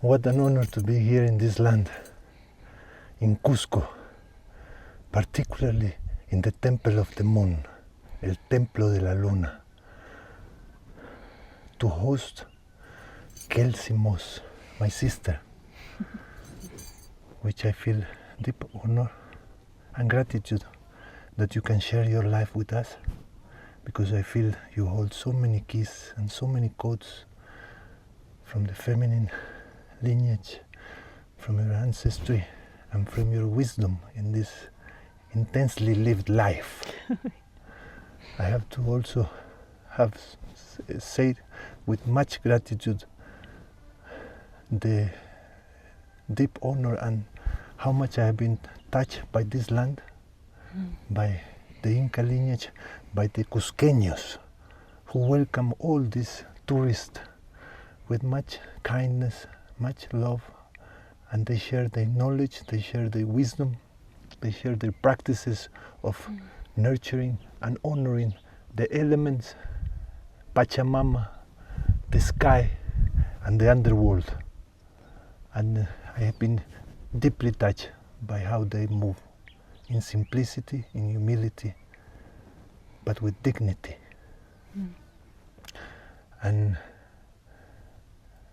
What an honor to be here in this land, in Cusco, particularly in the Temple of the Moon, El Templo de la Luna, to host Kelsey Moss, my sister, which I feel deep honor and gratitude that you can share your life with us, because I feel you hold so many keys and so many codes from the feminine lineage, from your ancestry, and from your wisdom in this intensely lived life. I have to also say with much gratitude the deep honor and how much I have been touched by this land, by the Inca lineage, by the Cusqueños, who welcome all these tourists with much kindness, much love, and they share their knowledge, they share their wisdom, they share their practices of nurturing and honoring the elements, Pachamama, the sky, and the underworld. And I have been deeply touched by how they move in simplicity, in humility, but with dignity. And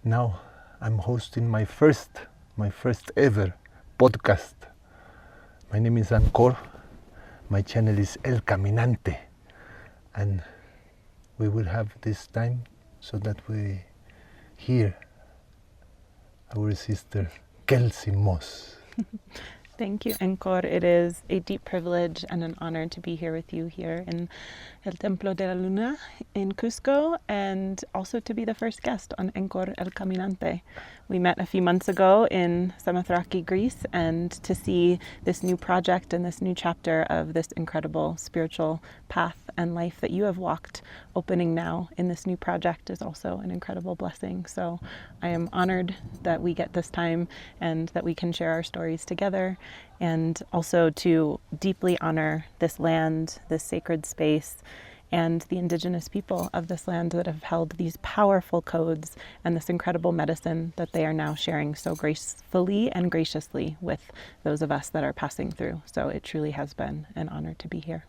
now I'm hosting my first ever podcast. My name is Ankor. My channel is El Caminante. And we will have this time so that we hear our sister Kelsey Moss. Thank you, Ankor. It is a deep privilege and an honor to be here with you here in El Templo de la Luna in Cusco, and also to be the first guest on Ankor El Caminante. We met a few months ago in Samothrace, Greece, and to see this new project and this new chapter of this incredible spiritual path and life that you have walked, opening now in this new project, is also an incredible blessing. So I am honored that we get this time and that we can share our stories together, and also to deeply honor this land, this sacred space, and the indigenous people of this land that have held these powerful codes and this incredible medicine that they are now sharing so gracefully and graciously with those of us that are passing through. So it truly has been an honor to be here.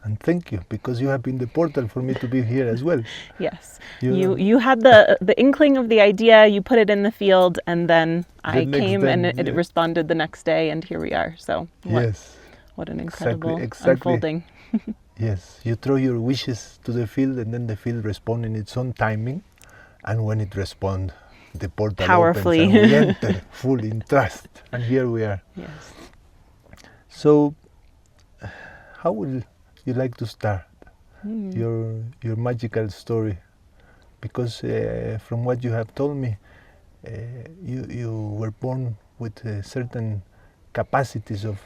And thank you, because you have been the portal for me to be here as well. Yes, you had the inkling of the idea, you put it in the field, and then I came and it responded the next day, and here we are. So what an incredible unfolding. Yes, you throw your wishes to the field, and then the field responds in its own timing. And when it responds, the portal powerfully opens and we enter fully in trust. And here we are. Yes. So, how would you like to start your magical story? Because from what you have told me, you were born with certain capacities of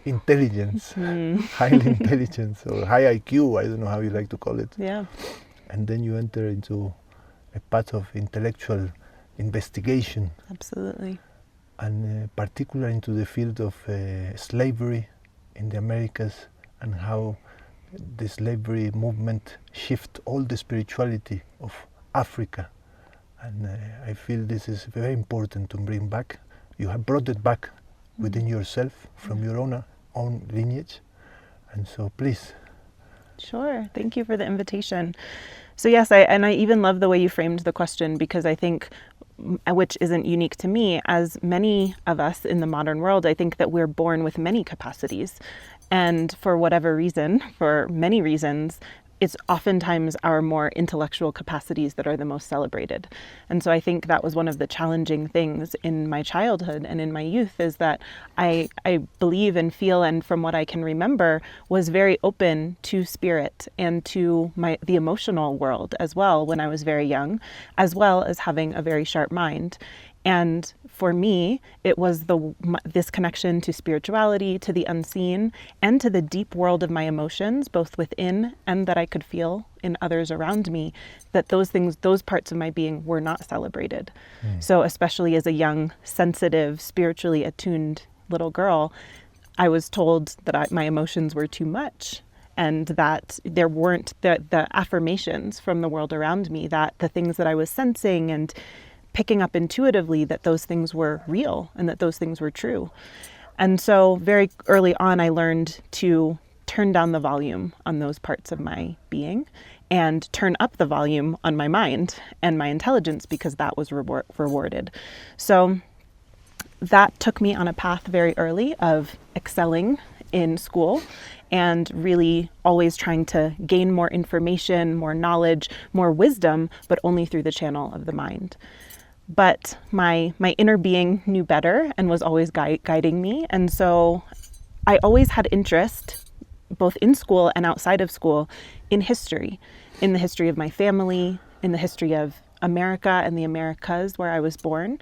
intelligence, highly intelligence, or high IQ, I don't know how you like to call it. Yeah. And then you enter into a path of intellectual investigation. Absolutely. And particularly into the field of slavery in the Americas, and how the slavery movement shift all the spirituality of Africa. And I feel this is very important to bring back. You have brought it back within yourself from your own lineage. And so please. Sure. Thank you for the invitation. So yes, I even love the way you framed the question, because I think, which isn't unique to me, as many of us in the modern world, I think that we're born with many capacities. And for whatever reason, for many reasons, it's oftentimes our more intellectual capacities that are the most celebrated. And so I think that was one of the challenging things in my childhood and in my youth, is that I believe and feel, and from what I can remember, was very open to spirit and to the emotional world as well when I was very young, as well as having a very sharp mind. And for me, it was this connection to spirituality, to the unseen, and to the deep world of my emotions, both within and that I could feel in others around me, that those parts of my being were not celebrated. So especially as a young, sensitive, spiritually attuned little girl, I was told that my emotions were too much, and that there weren't the affirmations from the world around me, that the things that I was sensing and picking up intuitively, that those things were real and that those things were true. And so very early on, I learned to turn down the volume on those parts of my being and turn up the volume on my mind and my intelligence, because that was rewarded. So that took me on a path very early of excelling in school and really always trying to gain more information, more knowledge, more wisdom, but only through the channel of the mind. But my inner being knew better and was always guiding me. And so I always had interest, both in school and outside of school, in history, in the history of my family, in the history of America and the Americas where I was born,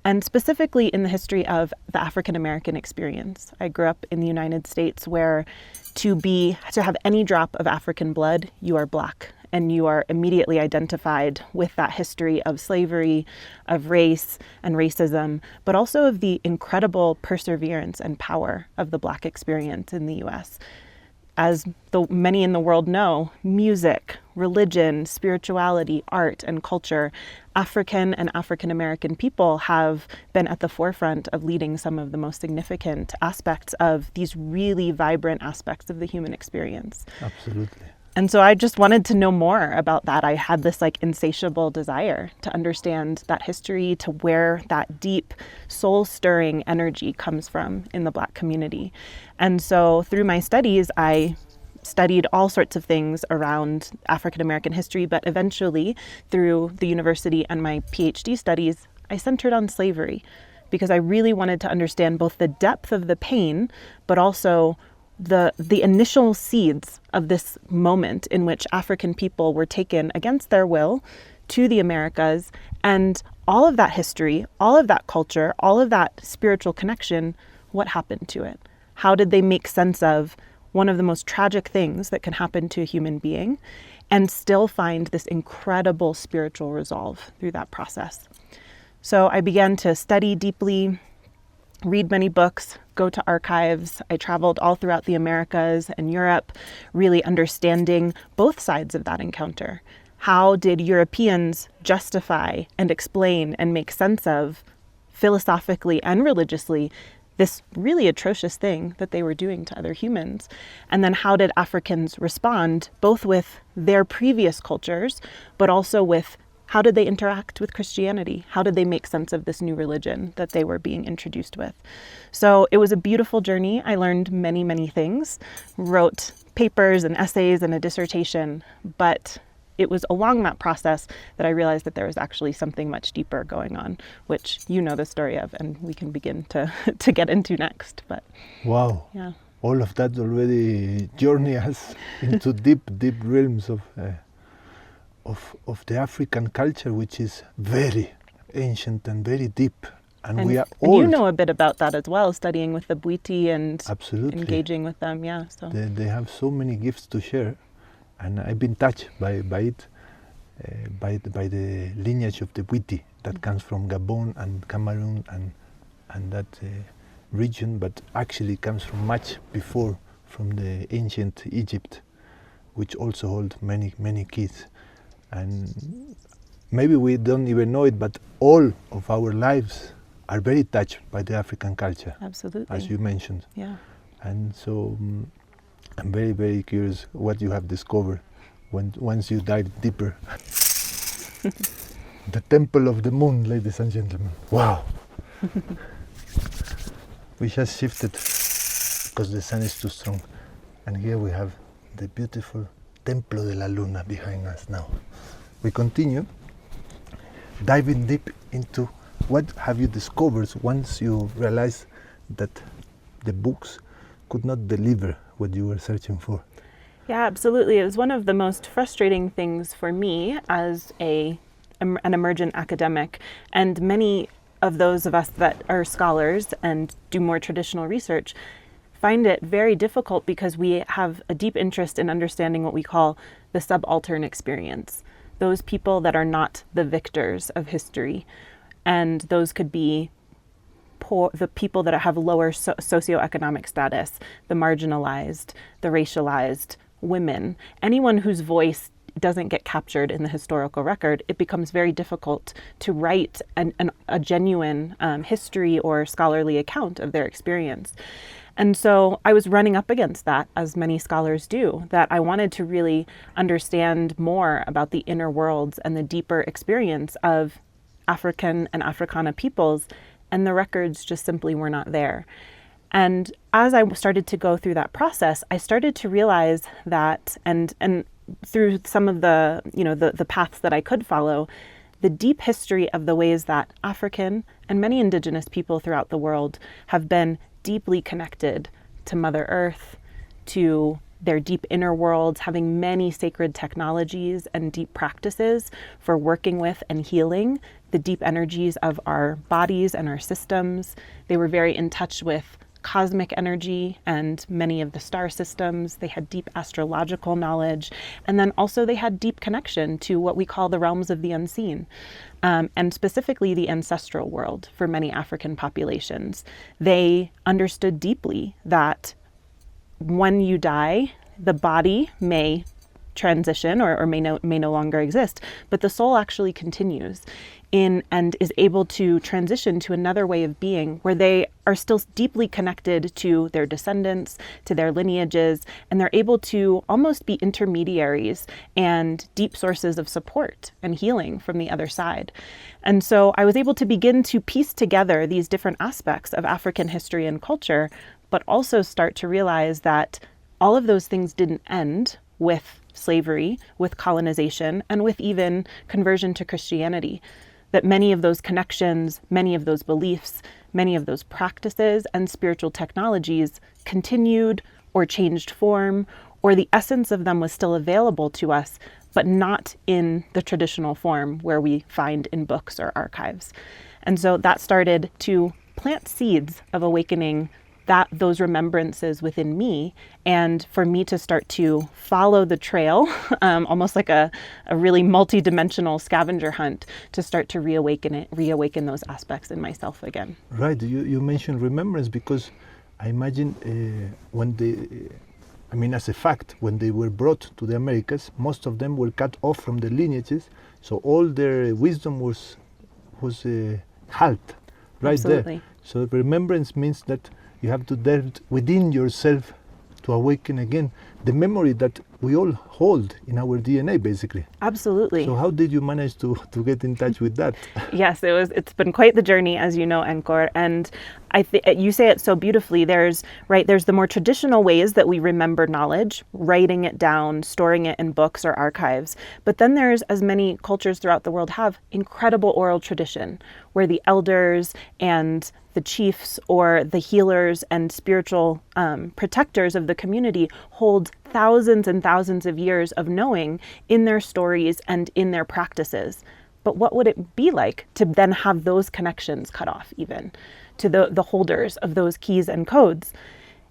and specifically in the history of the African American experience. I grew up in the United States, where to have any drop of African blood, you are Black, and you are immediately identified with that history of slavery, of race and racism, but also of the incredible perseverance and power of the Black experience in the US. As many in the world know, music, religion, spirituality, art, and culture, African and African American people have been at the forefront of leading some of the most significant aspects of these really vibrant aspects of the human experience. Absolutely. And so I just wanted to know more about that. I had this insatiable desire to understand that history, to where that deep soul-stirring energy comes from in the Black community. And so through my studies, I studied all sorts of things around African American history, but eventually through the university and my PhD studies, I centered on slavery, because I really wanted to understand both the depth of the pain, but also the initial seeds of this moment in which African people were taken against their will to the Americas, and all of that history, all of that culture, all of that spiritual connection, what happened to it? How did they make sense of one of the most tragic things that can happen to a human being and still find this incredible spiritual resolve through that process? So I began to study deeply, read many books, go to archives. I traveled all throughout the Americas and Europe, really understanding both sides of that encounter. How did Europeans justify and explain and make sense of, philosophically and religiously, this really atrocious thing that they were doing to other humans? And then how did Africans respond, both with their previous cultures, but also with how did they interact with Christianity? How did they make sense of this new religion that they were being introduced with? So it was a beautiful journey. I learned many, many things, wrote papers and essays and a dissertation, but it was along that process that I realized that there was actually something much deeper going on, which you know the story of, and we can begin to get into next. But wow, yeah, all of that already journey us into deep realms of the African culture, which is very ancient and very deep, and we are and old. you know a bit about that as well, studying with the Bwiti and Absolutely. engaging with them. Yeah, so They have so many gifts to share, and I've been touched by it, by the lineage of the Bwiti that comes from Gabon and Cameroon and that region, but actually comes from much before, from the ancient Egypt, which also hold many keys. And maybe we don't even know it, but all of our lives are very touched by the African culture. Absolutely. As you mentioned. Yeah. And so I'm very curious what you have discovered once you dive deeper. The Temple of the Moon, ladies and gentlemen. Wow. We just shifted because the sun is too strong. And here we have the beautiful Templo de la Luna behind us now. We continue diving deep into what have you discovered once you realized that the books could not deliver what you were searching for. Yeah, absolutely. It was one of the most frustrating things for me as an emergent academic, and many of those of us that are scholars and do more traditional research find it very difficult because we have a deep interest in understanding what we call the subaltern experience, those people that are not the victors of history. And those could be poor, the people that have lower socioeconomic status, the marginalized, the racialized, women, anyone whose voice doesn't get captured in the historical record, it becomes very difficult to write a genuine history or scholarly account of their experience. And so I was running up against that, as many scholars do, that I wanted to really understand more about the inner worlds and the deeper experience of African and Africana peoples, and the records just simply were not there. And as I started to go through that process, I started to realize that, and through some of the, the paths that I could follow, the deep history of the ways that African and many indigenous people throughout the world have been deeply connected to Mother Earth, to their deep inner worlds, having many sacred technologies and deep practices for working with and healing the deep energies of our bodies and our systems. They were very in touch with cosmic energy and many of the star systems. They had deep astrological knowledge. And then also they had deep connection to what we call the realms of the unseen, and specifically the ancestral world for many African populations. They understood deeply that when you die, the body may transition or may no longer exist, but the soul actually continues in and is able to transition to another way of being where they are still deeply connected to their descendants, to their lineages, and they're able to almost be intermediaries and deep sources of support and healing from the other side. And so I was able to begin to piece together these different aspects of African history and culture, but also start to realize that all of those things didn't end with slavery, with colonization, and with even conversion to Christianity. That many of those connections, many of those beliefs, many of those practices and spiritual technologies continued or changed form, or the essence of them was still available to us, but not in the traditional form where we find in books or archives. And so that started to plant seeds of awakening those remembrances within me, and for me to start to follow the trail, almost like a really multi-dimensional scavenger hunt, to start to reawaken those aspects in myself again. Right, you mentioned remembrance because I imagine as a fact, when they were brought to the Americas, most of them were cut off from the lineages, so all their wisdom was halt right Absolutely. there. So remembrance means that you have to delve within yourself to awaken again the memory that we all hold in our DNA, basically. Absolutely. So how did you manage to get in touch with that? Yes, it's been quite the journey, as you know, Ankor. And you say it so beautifully. There's the more traditional ways that we remember knowledge, writing it down, storing it in books or archives. But then there's, as many cultures throughout the world have, incredible oral tradition, where the elders and the chiefs or the healers and spiritual protectors of the community hold thousands and thousands of years of knowing in their stories and in their practices. But what would it be like to then have those connections cut off even to the holders of those keys and codes?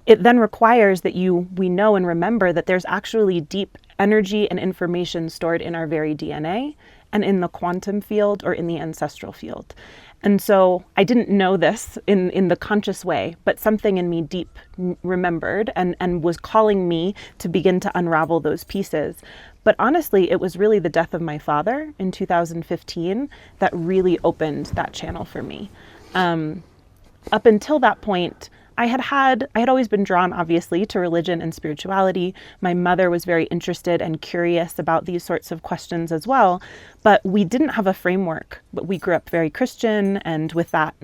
It then requires that we know and remember that there's actually deep energy and information stored in our very DNA and in the quantum field or in the ancestral field. And so I didn't know this in the conscious way, but something in me deep remembered and was calling me to begin to unravel those pieces. But honestly, it was really the death of my father in 2015 that really opened that channel for me. Up until that point, I had always been drawn, obviously, to religion and spirituality. My mother was very interested and curious about these sorts of questions as well, but we didn't have a framework. But we grew up very Christian and with that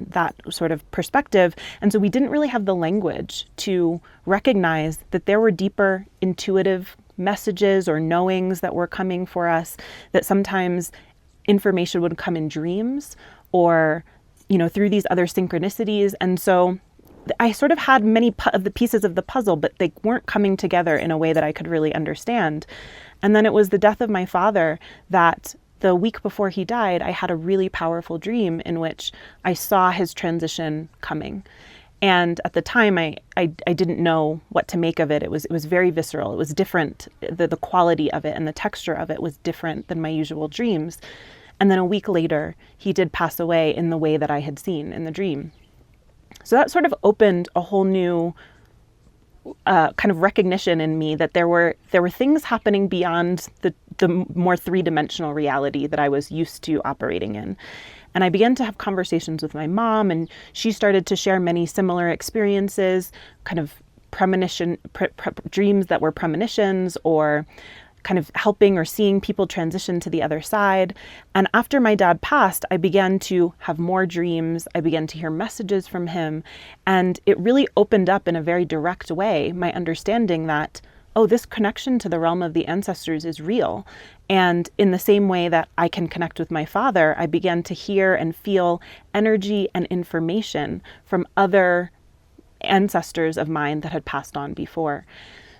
sort of perspective, and so we didn't really have the language to recognize that there were deeper intuitive messages or knowings that were coming for us, that sometimes information would come in dreams or, through these other synchronicities. And so I sort of had many of the pieces of the puzzle, but they weren't coming together in a way that I could really understand. And then it was the death of my father that the week before he died, I had a really powerful dream in which I saw his transition coming. And at the time, I didn't know what to make of it. It was very visceral. It was different. The quality of it and the texture of it was different than my usual dreams. And then a week later, he did pass away in the way that I had seen in the dream. So that sort of opened a whole new kind of recognition in me that there were things happening beyond the more three-dimensional reality that I was used to operating in. And I began to have conversations with my mom, and she started to share many similar experiences, kind of dreams that were premonitions, or kind of helping or seeing people transition to the other side. And after my dad passed, I began to have more dreams. I began to hear messages from him. And it really opened up in a very direct way my understanding that, oh, this connection to the realm of the ancestors is real. And in the same way that I can connect with my father, I began to hear and feel energy and information from other ancestors of mine that had passed on before.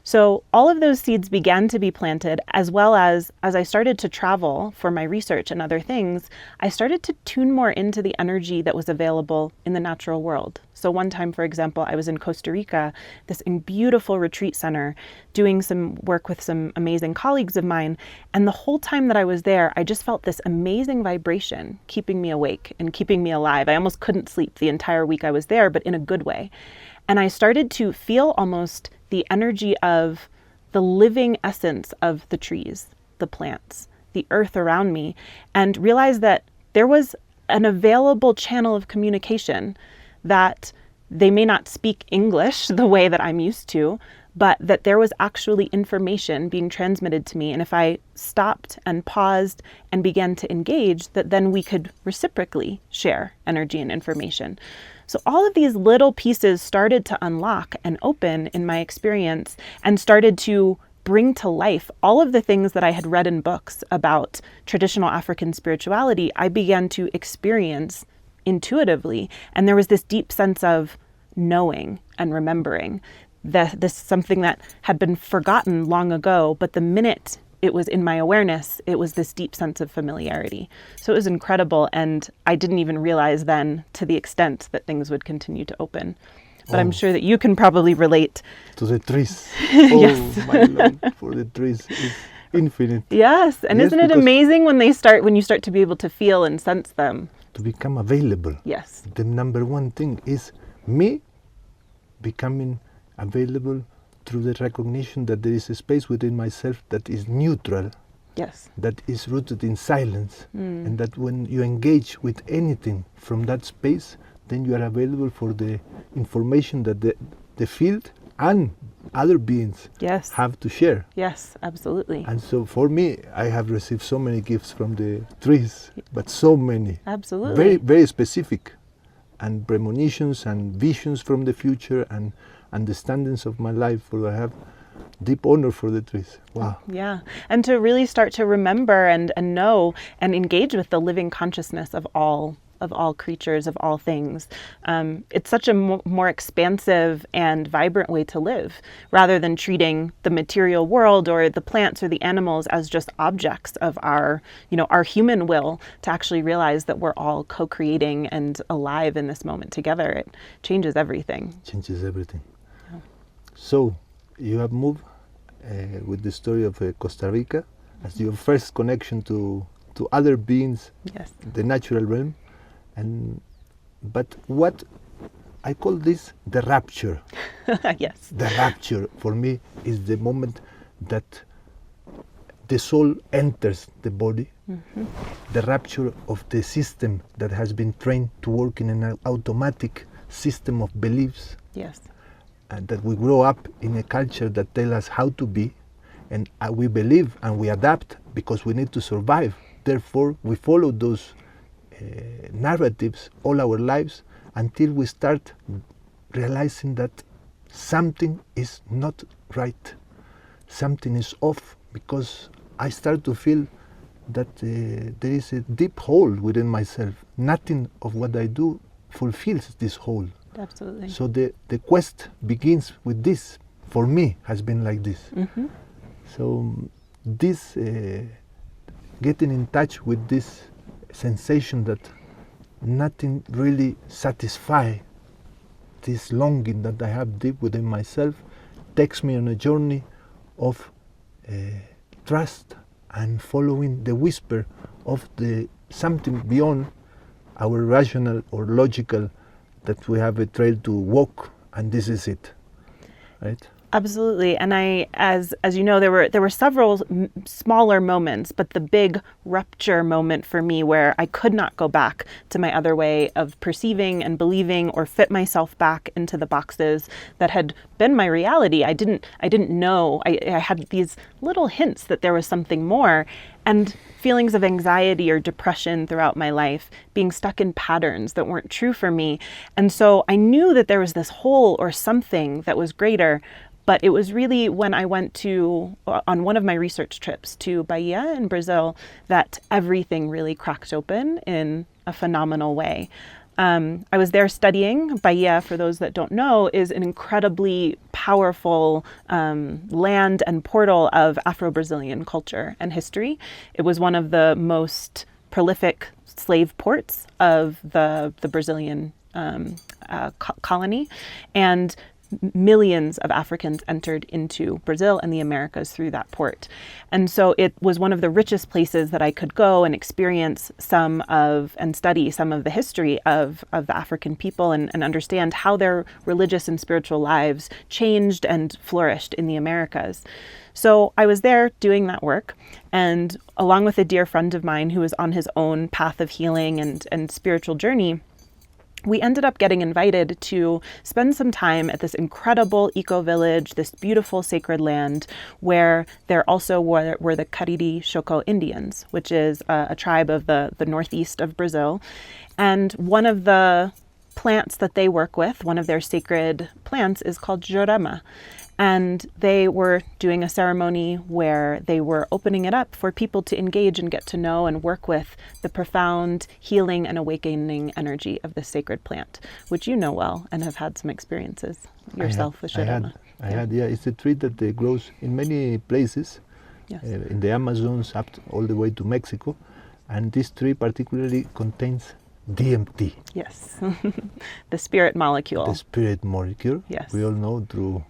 So all of those seeds began to be planted, as well as I started to travel for my research and other things, I started to tune more into the energy that was available in the natural world. So one time, for example, I was in Costa Rica, this beautiful retreat center, doing some work with some amazing colleagues of mine. And the whole time that I was there, I just felt this amazing vibration keeping me awake and keeping me alive. I almost couldn't sleep the entire week I was there, but in a good way. And I started to feel almost the energy of the living essence of the trees, the plants, the earth around me, and realized that there was an available channel of communication, that they may not speak English the way that I'm used to, but that there was actually information being transmitted to me. And if I stopped and paused and began to engage, that then we could reciprocally share energy and information. So all of these little pieces started to unlock and open in my experience, and started to bring to life all of the things that I had read in books about traditional African spirituality. I began to experience intuitively. And there was this deep sense of knowing and remembering. This is something that had been forgotten long ago, but the minute it was in my awareness, it was this deep sense of familiarity. So it was incredible, and I didn't even realize then to the extent that things would continue to open. But I'm sure that you can probably relate to the trees. Yes. Oh my Lord, for the trees is infinite. Yes, and Yes, isn't it because amazing when you start to be able to feel and sense them? to become available. Yes. The number one thing is me becoming available through the recognition that there is a space within myself that is neutral, Yes. that is rooted in silence, and that when you engage with anything from that space, then you are available for the information that the field and other beings Yes. have to share. Yes, absolutely. And so for me, I have received so many gifts from the trees, but so many, Absolutely. very, very specific, and premonitions and visions from the future and understandings of my life. For I have deep honor for the trees. Wow. Yeah. And to really start to remember and know and engage with the living consciousness of all creatures, of all things. It's such a more expansive and vibrant way to live, rather than treating the material world or the plants or the animals as just objects of our human will, to actually realize that we're all co-creating and alive in this moment together. It changes everything. Changes everything. Yeah. So you have moved with the story of Costa Rica as your first connection to other beings, Yes. the natural realm. But what I call this the rapture. Yes. The rapture for me is the moment that the soul enters the body, the rapture of the system that has been trained to work in an automatic system of beliefs, Yes. and that we grow up in a culture that tells us how to be, and we believe and we adapt because we need to survive. Therefore, we follow those narratives all our lives until we start realizing that something is not right, something is off, because I start to feel that there is a deep hole within myself. Nothing of what I do fulfills this hole. Absolutely. So the quest begins with this. For me, has been like this. So this getting in touch with this sensation that nothing really satisfies this longing that I have deep within myself takes me on a journey of trust and following the whisper of the something beyond our rational or logical, that we have a trail to walk and this is it, right? Absolutely. And as you know, there were several smaller moments, but the big rupture moment for me where I could not go back to my other way of perceiving and believing or fit myself back into the boxes that had been my reality. I didn't know. I had these little hints that there was something more, and feelings of anxiety or depression throughout my life, being stuck in patterns that weren't true for me. And so I knew that there was this hole or something that was greater. But it was really when I went on one of my research trips to Bahia in Brazil, that everything really cracked open in a phenomenal way. I was there studying. Bahia, for those that don't know, is an incredibly powerful land and portal of Afro-Brazilian culture and history. It was one of the most prolific slave ports of the Brazilian colony, and millions of Africans entered into Brazil and the Americas through that port. And so it was one of the richest places that I could go and experience and study some of the history of the African people and understand how their religious and spiritual lives changed and flourished in the Americas. So I was there doing that work, and along with a dear friend of mine who was on his own path of healing and spiritual journey, we ended up getting invited to spend some time at this incredible eco-village, this beautiful sacred land, where there also were the Cariri Choco Indians, which is a tribe of the northeast of Brazil. And one of the plants that they work with, one of their sacred plants, is called jurema. And they were doing a ceremony where they were opening it up for people to engage and get to know and work with the profound healing and awakening energy of this sacred plant, which you know well and have had some experiences yourself with jurema. I had. It's a tree that grows in many places, Yes. In the Amazons up all the way to Mexico. And this tree particularly contains DMT. Yes. The spirit molecule. The spirit molecule. Yes. We all know through...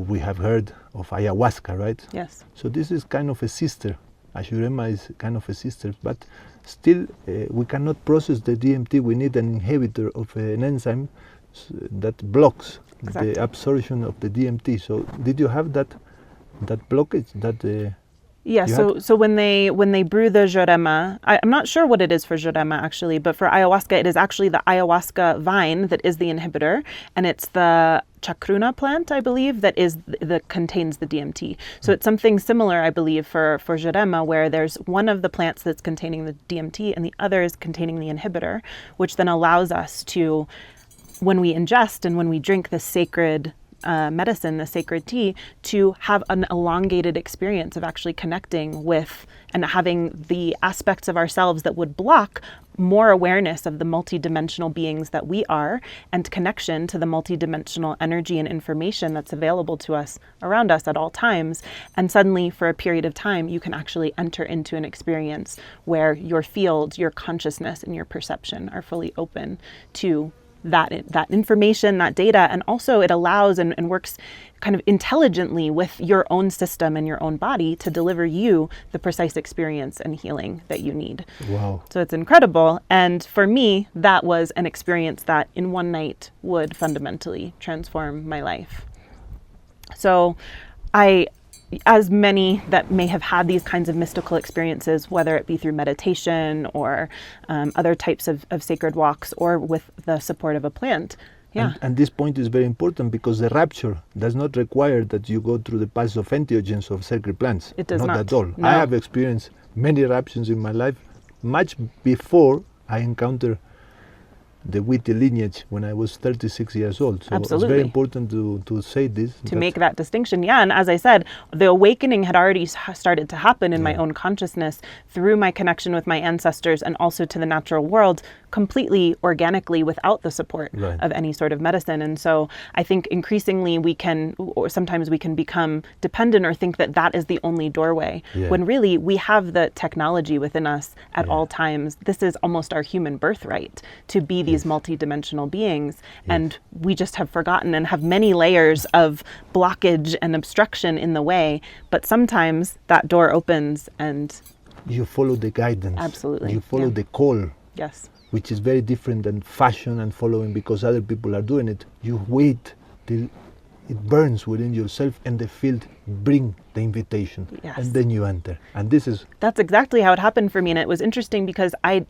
we have heard of ayahuasca, right? Yes. So this is kind of a sister. Jurema is kind of a sister, but still we cannot process the DMT. We need an inhibitor of an enzyme that blocks Exactly. the absorption of the DMT. So did you have that blockage? Yeah, so when they brew the jurema, I'm not sure what it is for jurema actually, but for ayahuasca, it is actually the ayahuasca vine that is the inhibitor, and it's the chacruna plant, I believe, that contains the DMT. So it's something similar, I believe, for jurema, where there's one of the plants that's containing the DMT and the other is containing the inhibitor, which then allows us to, when we ingest and when we drink the sacred medicine, the sacred tea, to have an elongated experience of actually connecting with and having the aspects of ourselves that would block more awareness of the multidimensional beings that we are and connection to the multidimensional energy and information that's available to us around us at all times. And suddenly, for a period of time, you can actually enter into an experience where your field, your consciousness, and your perception are fully open to that information, that data, and also it allows and works kind of intelligently with your own system and your own body to deliver you the precise experience and healing that you need. Wow. So it's incredible. And for me, that was an experience that in one night would fundamentally transform my life. So as many that may have had these kinds of mystical experiences, whether it be through meditation or other types of sacred walks or with the support of a plant. Yeah. And this point is very important because the rapture does not require that you go through the paths of entheogens of sacred plants. It does not. Not at all. No. I have experienced many raptures in my life much before I encountered the witty lineage when I was 36 years old. So Absolutely. It's very important to say this. To make that distinction. Yeah, and as I said, the awakening had already started to happen in my own consciousness through my connection with my ancestors and also to the natural world completely organically without the support of any sort of medicine. And so I think increasingly sometimes we can become dependent or think that that is the only doorway, when really we have the technology within us at all times. This is almost our human birthright to be these multidimensional beings, and we just have forgotten and have many layers of blockage and obstruction in the way, but sometimes that door opens and you follow the guidance. Absolutely. You follow the call. Yes. Which is very different than fashion and following because other people are doing it. You wait till it burns within yourself, and the field bring the invitation, Yes. and then you enter. And this is That's exactly how it happened for me. And it was interesting because I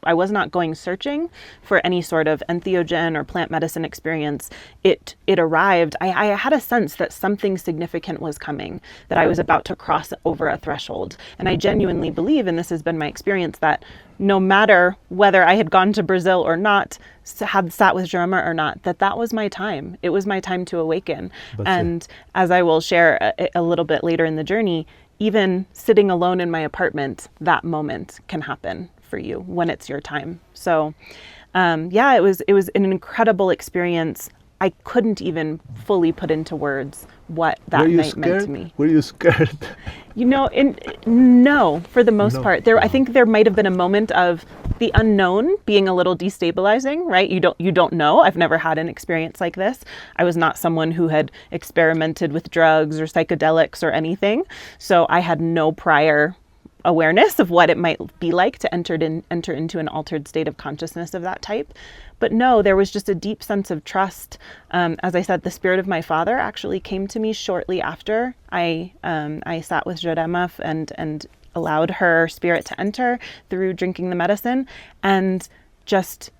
was not going searching for any sort of entheogen or plant medicine experience. It arrived. I had a sense that something significant was coming, that I was about to cross over a threshold. And I genuinely believe, and this has been my experience, that no matter whether I had gone to Brazil or not, had sat with Jurema or not, that was my time. It was my time to awaken. And as I will share a little bit later in the journey, even sitting alone in my apartment, that moment can happen for you when it's your time. So it was an incredible experience. I couldn't even fully put into words what that night meant to me. Were you scared? No, for the most No. part. I think there might have been a moment of the unknown being a little destabilizing, right? You don't know. I've never had an experience like this. I was not someone who had experimented with drugs or psychedelics or anything. So I had no prior awareness of what it might be like to enter into an altered state of consciousness of that type. But no, there was just a deep sense of trust. As I said, the spirit of my father actually came to me shortly after I sat with Jurema and allowed her spirit to enter through drinking the medicine, and just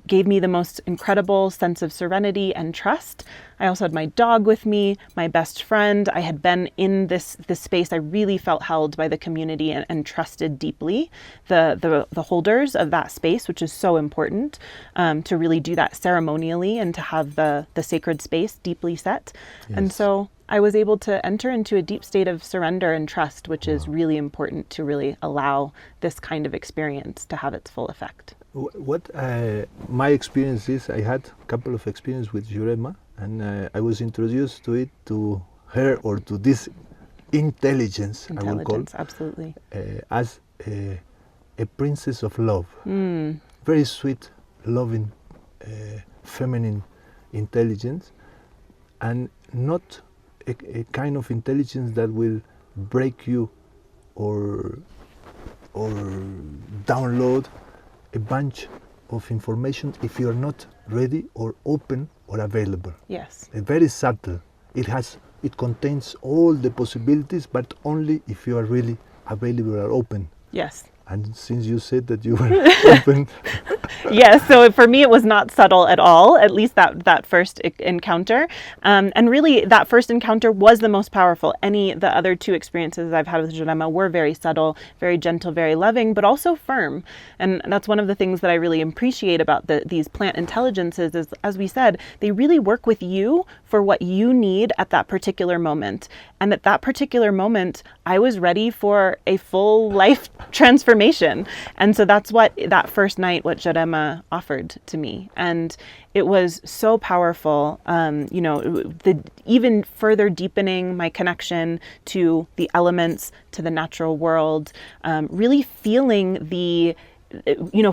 gave me the most incredible sense of serenity and trust. I also had my dog with me, my best friend. I had been in this space. I really felt held by the community and trusted deeply the holders of that space, which is so important, to really do that ceremonially and to have the sacred space deeply set. Yes. And so I was able to enter into a deep state of surrender and trust, which is really important to really allow this kind of experience to have its full effect. What my experience is, I had a couple of experiences with Jurema, and I was introduced to her, or to this intelligence, I will call, Absolutely. as a princess of love. Very sweet, loving, feminine intelligence, and not a kind of intelligence that will break you or download a bunch of information if you're not ready or open or available. Yes. Very subtle. It contains all the possibilities, but only if you are really available or open. Yes. And since you said that you were open, Yes, so for me it was not subtle at all, at least that first encounter. And really that first encounter was the most powerful. The other two experiences I've had with Jurema were very subtle, very gentle, very loving, but also firm. And that's one of the things that I really appreciate about these plant intelligences is, as we said, they really work with you for what you need at that particular moment. And at that particular moment, I was ready for a full life transformation. And so that's what that first night, what Jurema offered to me. And it was so powerful, even further deepening my connection to the elements, to the natural world, really feeling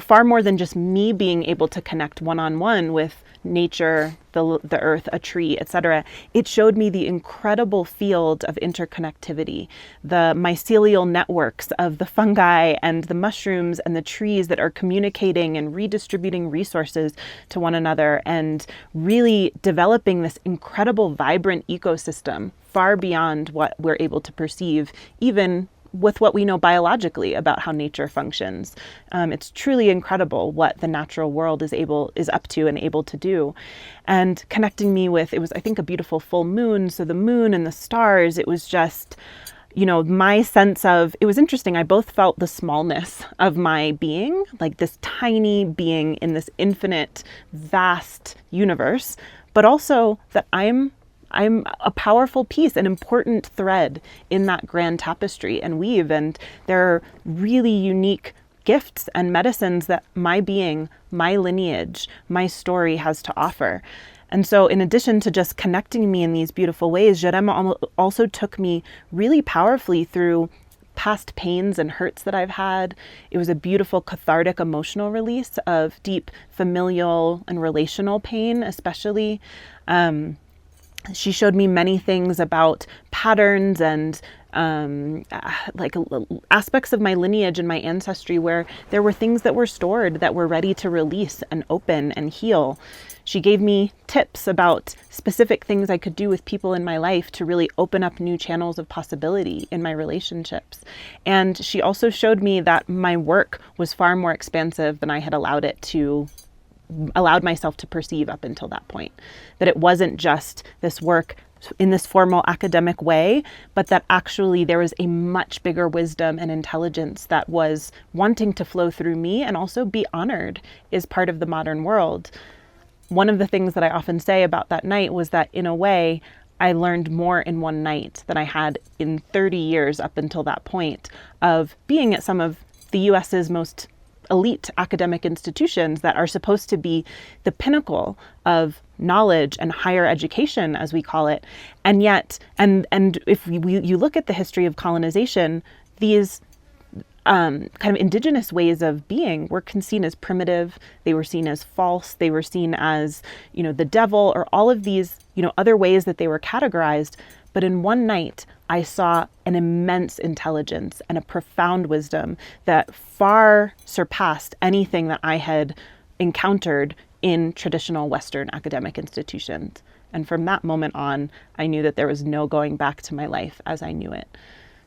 far more than just me being able to connect one-on-one with nature, the earth, a tree, etc. It showed me the incredible field of interconnectivity, the mycelial networks of the fungi and the mushrooms and the trees that are communicating and redistributing resources to one another, and really developing this incredible, vibrant ecosystem far beyond what we're able to perceive, even with what we know biologically about how nature functions. It's truly incredible what the natural world is up to and able to do. And connecting me with, it was, I think, a beautiful full moon. So the moon and the stars, it was just, my sense of, it was interesting. I both felt the smallness of my being, like this tiny being in this infinite, vast universe, but also that I'm a powerful piece, an important thread in that grand tapestry and weave. And there are really unique gifts and medicines that my being, my lineage, my story has to offer. And so in addition to just connecting me in these beautiful ways, Jurema also took me really powerfully through past pains and hurts that I've had. It was a beautiful cathartic emotional release of deep familial and relational pain, especially. She showed me many things about patterns and aspects of my lineage and my ancestry where there were things that were stored that were ready to release and open and heal. She gave me tips about specific things I could do with people in my life to really open up new channels of possibility in my relationships. And she also showed me that my work was far more expansive than I had allowed myself to perceive up until that point. That it wasn't just this work in this formal academic way, but that actually there was a much bigger wisdom and intelligence that was wanting to flow through me and also be honored as part of the modern world. One of the things that I often say about that night was that in a way, I learned more in one night than I had in 30 years up until that point of being at some of the US's most elite academic institutions that are supposed to be the pinnacle of knowledge and higher education, as we call it. And yet, and if you look at the history of colonization, these kind of indigenous ways of being were seen as primitive, they were seen as false, they were seen as, the devil, or all of these, other ways that they were categorized. But in one night, I saw an immense intelligence and a profound wisdom that far surpassed anything that I had encountered in traditional Western academic institutions. And from that moment on, I knew that there was no going back to my life as I knew it.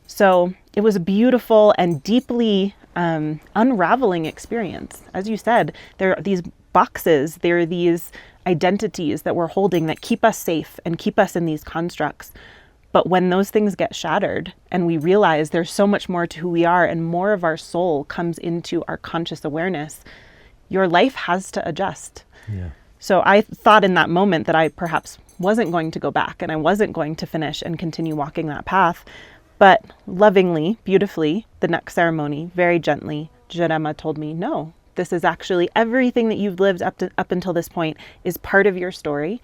So it was a beautiful and deeply unraveling experience. As you said, there are these boxes, there are these identities that we're holding that keep us safe and keep us in these constructs. But when those things get shattered and we realize there's so much more to who we are and more of our soul comes into our conscious awareness, your life has to adjust. Yeah. So I thought in that moment that I perhaps wasn't going to go back and I wasn't going to finish and continue walking that path. But lovingly, beautifully, the next ceremony, very gently, Jurema told me, no, this is actually everything that you've lived up until this point is part of your story.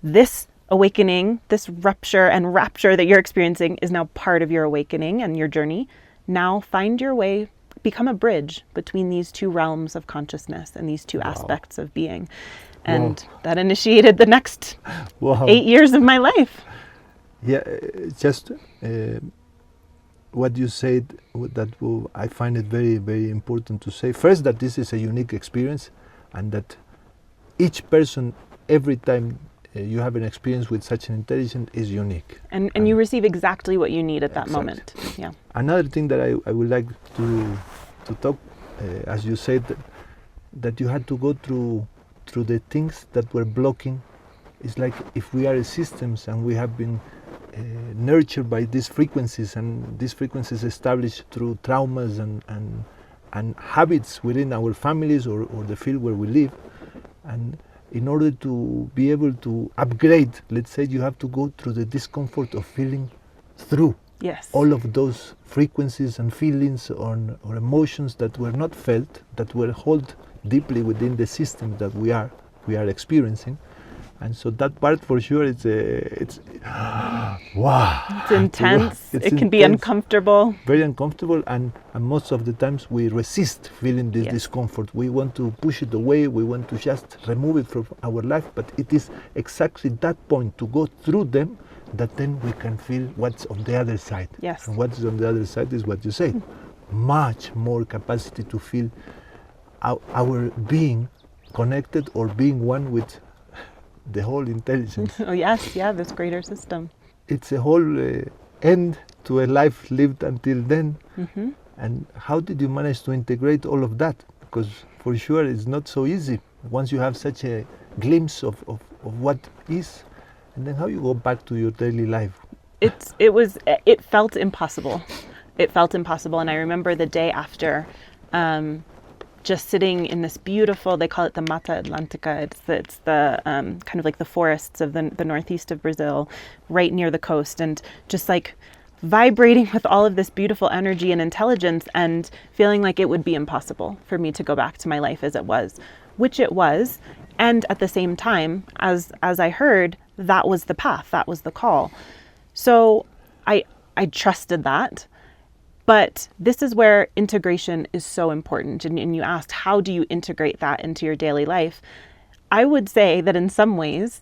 This awakening, this rupture and rapture that you're experiencing is now part of your awakening and your journey. Now find your way, become a bridge between these two realms of consciousness and these two aspects of being. And that initiated the next 8 years of my life. Yeah, just what you said, I find it very, very important to say. First, that this is a unique experience and that each person, every time you have an experience with such an intelligence is unique. And you receive exactly what you need at that moment. Yeah. Another thing that I would like to talk, as you said, that you had to go through the things that were blocking. It's like if we are systems and we have been nurtured by these frequencies, and these frequencies established through traumas and habits within our families or the field where we live, and in order to be able to upgrade, let's say, you have to go through the discomfort of feeling through all of those frequencies and feelings or emotions that were not felt, that were held deeply within the system that we are experiencing. And so that part for sure it's wow. It's intense. It's it can be uncomfortable. Very uncomfortable, and most of the times we resist feeling this discomfort. We want to push it away, we want to just remove it from our life, but it is exactly that point to go through them that then we can feel what's on the other side. Yes. And what's on the other side is what you say. Much more capacity to feel our being connected or being one with the whole intelligence. Oh yes, this greater system. It's a whole end to a life lived until then. Mm-hmm. And how did you manage to integrate all of that? Because for sure it's not so easy once you have such a glimpse of what is, and then how you go back to your daily life. It felt impossible. It felt impossible, and I remember the day after, just sitting in this beautiful, they call it the Mata Atlantica. It's the kind of like the forests of the northeast of Brazil, right near the coast, and just like vibrating with all of this beautiful energy and intelligence, and feeling like it would be impossible for me to go back to my life as it was, which it was. And at the same time, as I heard, that was the path, that was the call. So I trusted that. But this is where integration is so important. And you asked, how do you integrate that into your daily life? I would say that in some ways,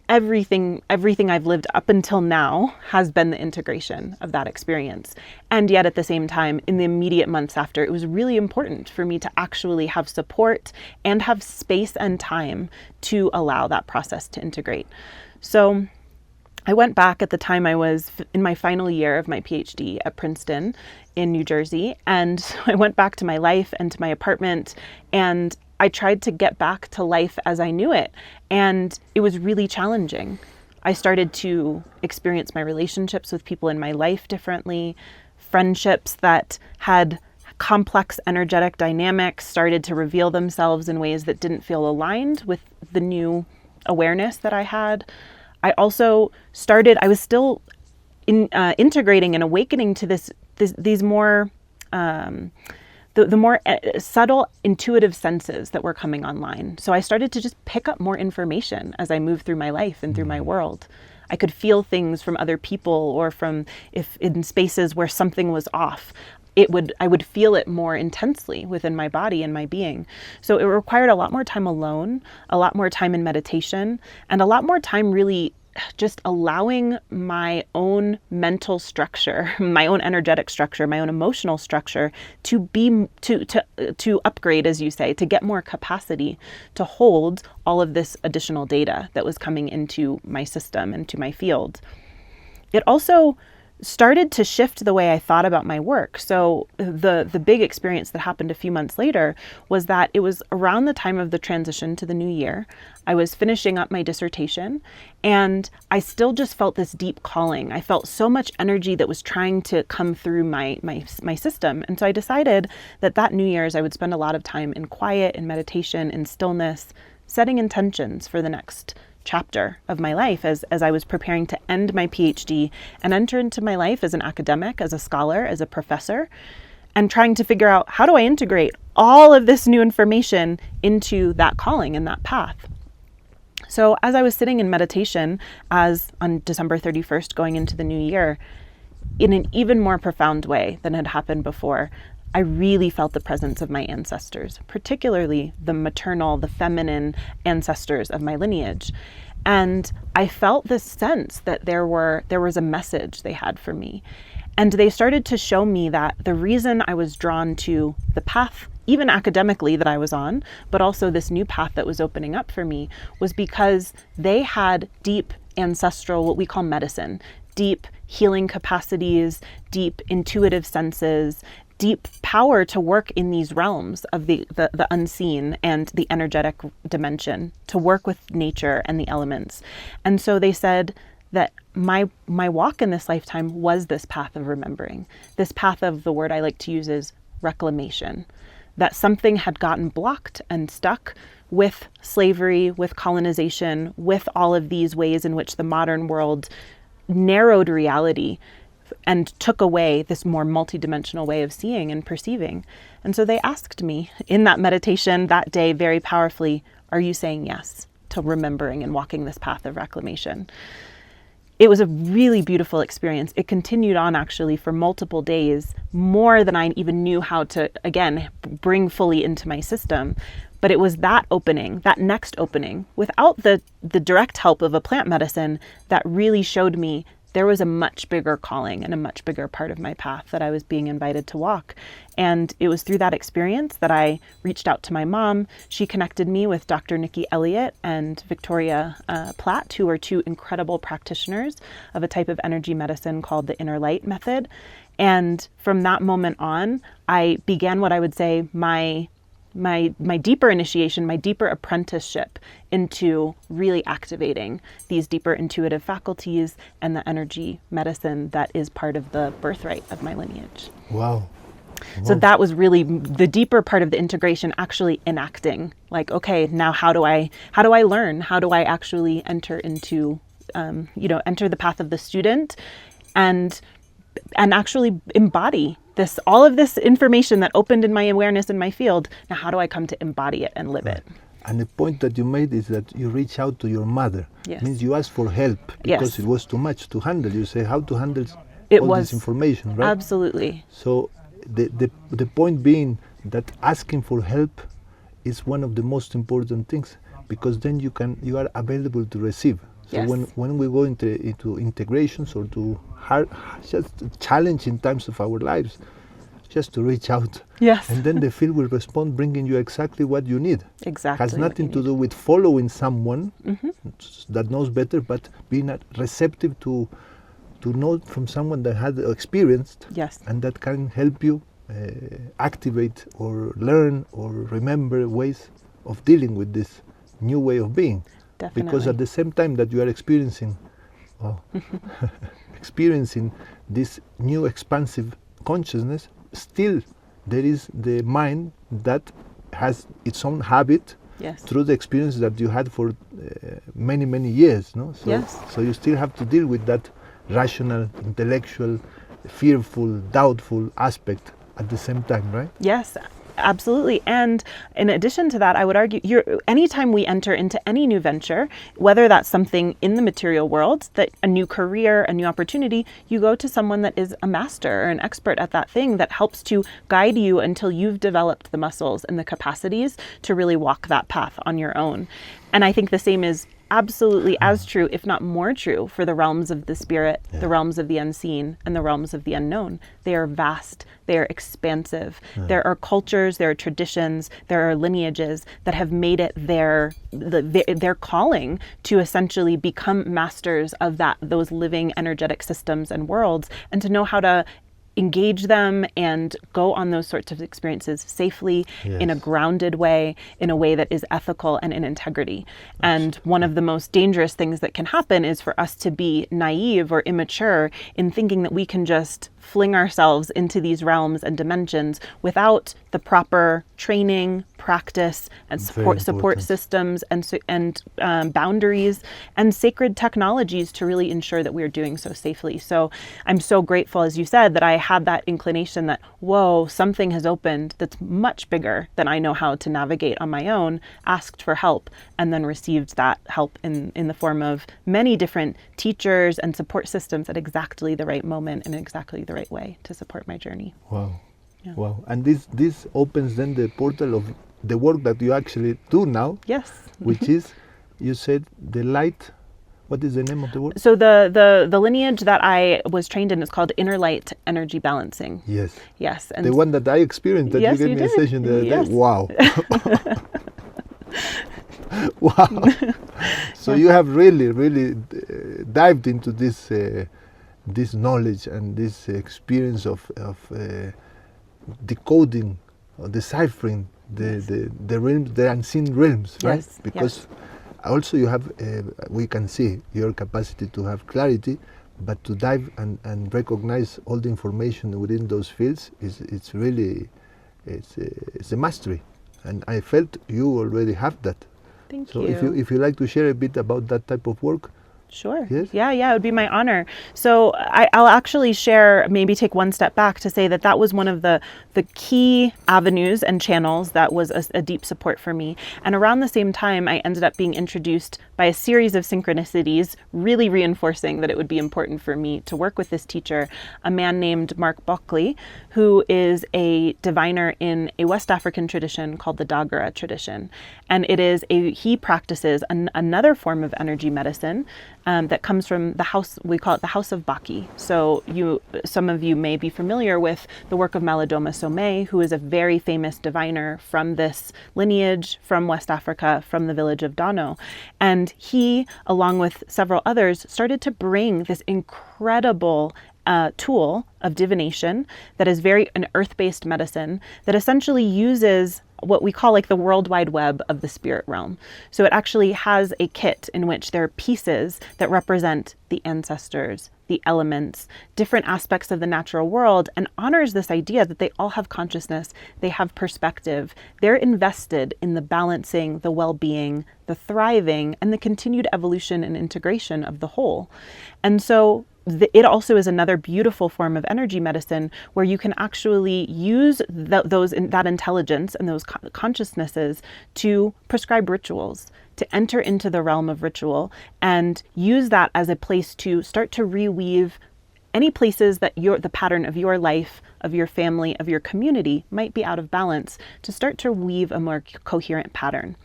everything I've lived up until now has been the integration of that experience. And yet at the same time, in the immediate months after, it was really important for me to actually have support and have space and time to allow that process to integrate. So I went back at the time I was in my final year of my PhD at Princeton in New Jersey, and I went back to my life and to my apartment, and I tried to get back to life as I knew it, and it was really challenging. I started to experience my relationships with people in my life differently. Friendships that had complex energetic dynamics started to reveal themselves in ways that didn't feel aligned with the new awareness that I had. I also started, I was still integrating and awakening to these more, the more subtle intuitive senses that were coming online. So I started to just pick up more information as I moved through my life and through my world. I could feel things from other people, or from if in spaces where something was off. I would feel it more intensely within my body and my being. So it required a lot more time alone, a lot more time in meditation, and a lot more time really just allowing my own mental structure, my own energetic structure, my own emotional structure to upgrade, as you say, to get more capacity to hold all of this additional data that was coming into my system and to my field. It also started to shift the way I thought about my work. So the big experience that happened a few months later was that it was around the time of the transition to the new year. I was finishing up my dissertation, and I still just felt this deep calling. I felt so much energy that was trying to come through my system. And so I decided that New Year's I would spend a lot of time in quiet, in meditation, in stillness, setting intentions for the next chapter of my life as I was preparing to end my PhD and enter into my life as an academic, as a scholar, as a professor, and trying to figure out, how do I integrate all of this new information into that calling and that path? So as I was sitting in meditation, as on December 31st going into the new year, in an even more profound way than had happened before, I really felt the presence of my ancestors, particularly the maternal, the feminine ancestors of my lineage. And I felt this sense that there was a message they had for me. And they started to show me that the reason I was drawn to the path, even academically, that I was on, but also this new path that was opening up for me, was because they had deep ancestral, what we call medicine, deep healing capacities, deep intuitive senses, deep power to work in these realms of the unseen and the energetic dimension, to work with nature and the elements. And so they said that my walk in this lifetime was this path of remembering, this path of, the word I like to use is reclamation, that something had gotten blocked and stuck with slavery, with colonization, with all of these ways in which the modern world narrowed reality and took away this more multidimensional way of seeing and perceiving. And so they asked me in that meditation that day very powerfully, are you saying yes to remembering and walking this path of reclamation? It was a really beautiful experience. It continued on actually for multiple days, more than I even knew how to, again, bring fully into my system. But it was that opening, that next opening, without the direct help of a plant medicine, that really showed me there was a much bigger calling and a much bigger part of my path that I was being invited to walk. And it was through that experience that I reached out to my mom. She connected me with Dr. Nikki Elliott and Victoria Platt, who are two incredible practitioners of a type of energy medicine called the Inner Light method. And from that moment on, I began what I would say my deeper initiation, my deeper apprenticeship into really activating these deeper intuitive faculties and the energy medicine that is part of the birthright of my lineage. Wow. So that was really the deeper part of the integration, actually enacting, like, okay, now how do I learn? How do I actually enter into, enter the path of the student and actually embody all of this information that opened in my awareness in my field. Now, how do I come to embody it and live it? And the point that you made is that you reach out to your mother. Yes. Means you ask for help because Yes. it was too much to handle. You say how to handle this information, right? Absolutely. So the point being that asking for help is one of the most important things, because then you are available to receive. So Yes. when we go into integrations or to just challenging times of our lives, just to reach out. Yes. And then the field will respond, bringing you exactly what you need. Exactly. Has what nothing you to need. do with following someone Mhm. that knows better, but being receptive to know from someone that had experienced Yes. and that can help you activate or learn or remember ways of dealing with this new way of being. Definitely. Because at the same time that you are experiencing, well, experiencing this new expansive consciousness, still there is the mind that has its own habit Yes. through the experience that you had for many years, no? So, Yes. so you still have to deal with that rational, intellectual, fearful, doubtful aspect at the same time, right? Yes, absolutely. And in addition to that, I would argue anytime we enter into any new venture, whether that's something in the material world, that a new career, a new opportunity, you go to someone that is a master or an expert at that thing that helps to guide you until you've developed the muscles and the capacities to really walk that path on your own. And I think the same is absolutely as true, if not more true, for the realms of the spirit, the realms of the unseen, and the realms of the unknown. They are vast, they are expansive. There are cultures, there are traditions, there are lineages that have made it their calling to essentially become masters of those living energetic systems and worlds, and to know how to engage them and go on those sorts of experiences safely, in a Yes. grounded way, in a way that is ethical and in integrity. And one of the most dangerous things that can happen is for us to be naive or immature in thinking that we can just fling ourselves into these realms and dimensions without the proper training, practice, and Very support important. systems and boundaries and sacred technologies to really ensure that we are doing so safely. So I'm so grateful, as you said, that I had that inclination that, whoa, something has opened that's much bigger than I know how to navigate on my own, asked for help, and then received that help in the form of many different teachers and support systems at exactly the right moment and exactly the right way to support my journey. Wow. Yeah. Wow. And this opens then the portal of the work that you actually do now, Yes. which is, you said, the light. What is the name of the work? So the lineage that I was trained in is called inner light energy balancing. Yes. Yes. And The one that I experienced that Yes, you gave you me a did. session the other Yes. day. Wow. Wow. So you have really dived into this knowledge and this experience of decoding or deciphering the realms, the unseen realms, right? Yes, Because also you have, we can see your capacity to have clarity, but to dive and recognize all the information within those fields it's really it's a mastery, and I felt you already have that. Thank So you. if you like to share a bit about that type of work. Sure. Yes? Yeah, it would be my honor. So I'll actually share, maybe take one step back to say that was one of the key avenues and channels that was a deep support for me. And around the same time, I ended up being introduced by a series of synchronicities, really reinforcing that it would be important for me to work with this teacher, a man named Mark Buckley, who is a diviner in a West African tradition called the Dagara tradition. And he practices another form of energy medicine that comes from the house, we call it the House of Baki. So some of you may be familiar with the work of Malidoma Somé, who is a very famous diviner from this lineage, from West Africa, from the village of Dano. And he, along with several others, started to bring this incredible tool of divination that is an earth-based medicine that essentially uses what we call like the World Wide Web of the spirit realm. So it actually has a kit in which there are pieces that represent the ancestors, the elements, different aspects of the natural world, and honors this idea that they all have consciousness, they have perspective, they're invested in the balancing, the well-being, the thriving, and the continued evolution and integration of the whole. And so it also is another beautiful form of energy medicine where you can actually use that intelligence and those consciousnesses to prescribe rituals, to enter into the realm of ritual and use that as a place to start to reweave any places that the pattern of your life, of your family, of your community might be out of balance, to start to weave a more coherent pattern.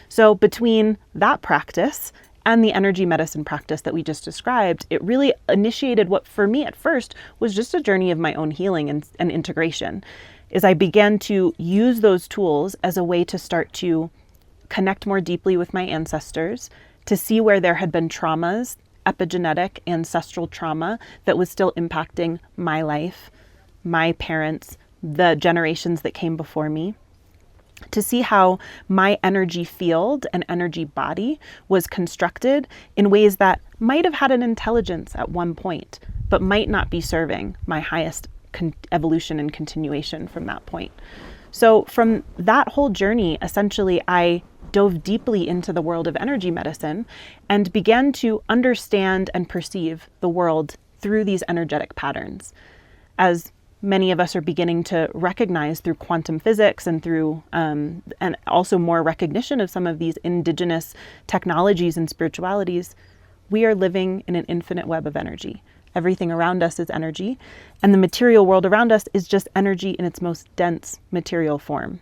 So between that practice and the energy medicine practice that we just described, it really initiated what for me at first was just a journey of my own healing and integration. Is I began to use those tools as a way to start to connect more deeply with my ancestors, to see where there had been traumas, epigenetic, ancestral trauma that was still impacting my life, my parents, the generations that came before me, to see how my energy field and energy body was constructed in ways that might have had an intelligence at one point, but might not be serving my highest evolution and continuation from that point. So from that whole journey, essentially, I dove deeply into the world of energy medicine and began to understand and perceive the world through these energetic patterns. As many of us are beginning to recognize through quantum physics and through, and also more recognition of some of these indigenous technologies and spiritualities, we are living in an infinite web of energy. Everything around us is energy, and the material world around us is just energy in its most dense material form.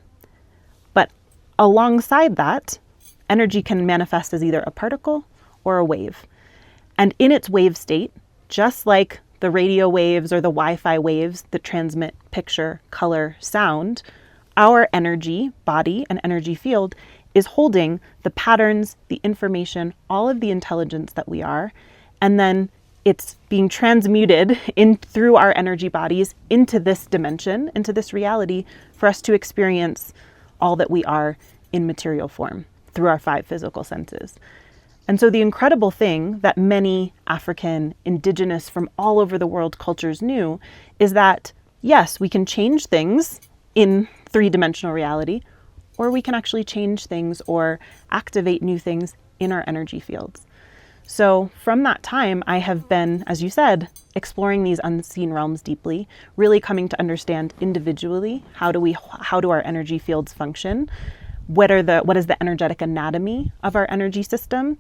But alongside that, energy can manifest as either a particle or a wave. And in its wave state, just like the radio waves or the Wi-Fi waves that transmit picture, color, sound, our energy, body, and energy field is holding the patterns, the information, all of the intelligence that we are, and then it's being transmuted in through our energy bodies into this dimension, into this reality, for us to experience all that we are in material form through our 5 physical senses. And so the incredible thing that many African, indigenous, from all over the world cultures knew is that, yes, we can change things in 3-dimensional reality, or we can actually change things or activate new things in our energy fields. So from that time, I have been, as you said, exploring these unseen realms deeply, really coming to understand individually how do our energy fields function, what is the energetic anatomy of our energy system,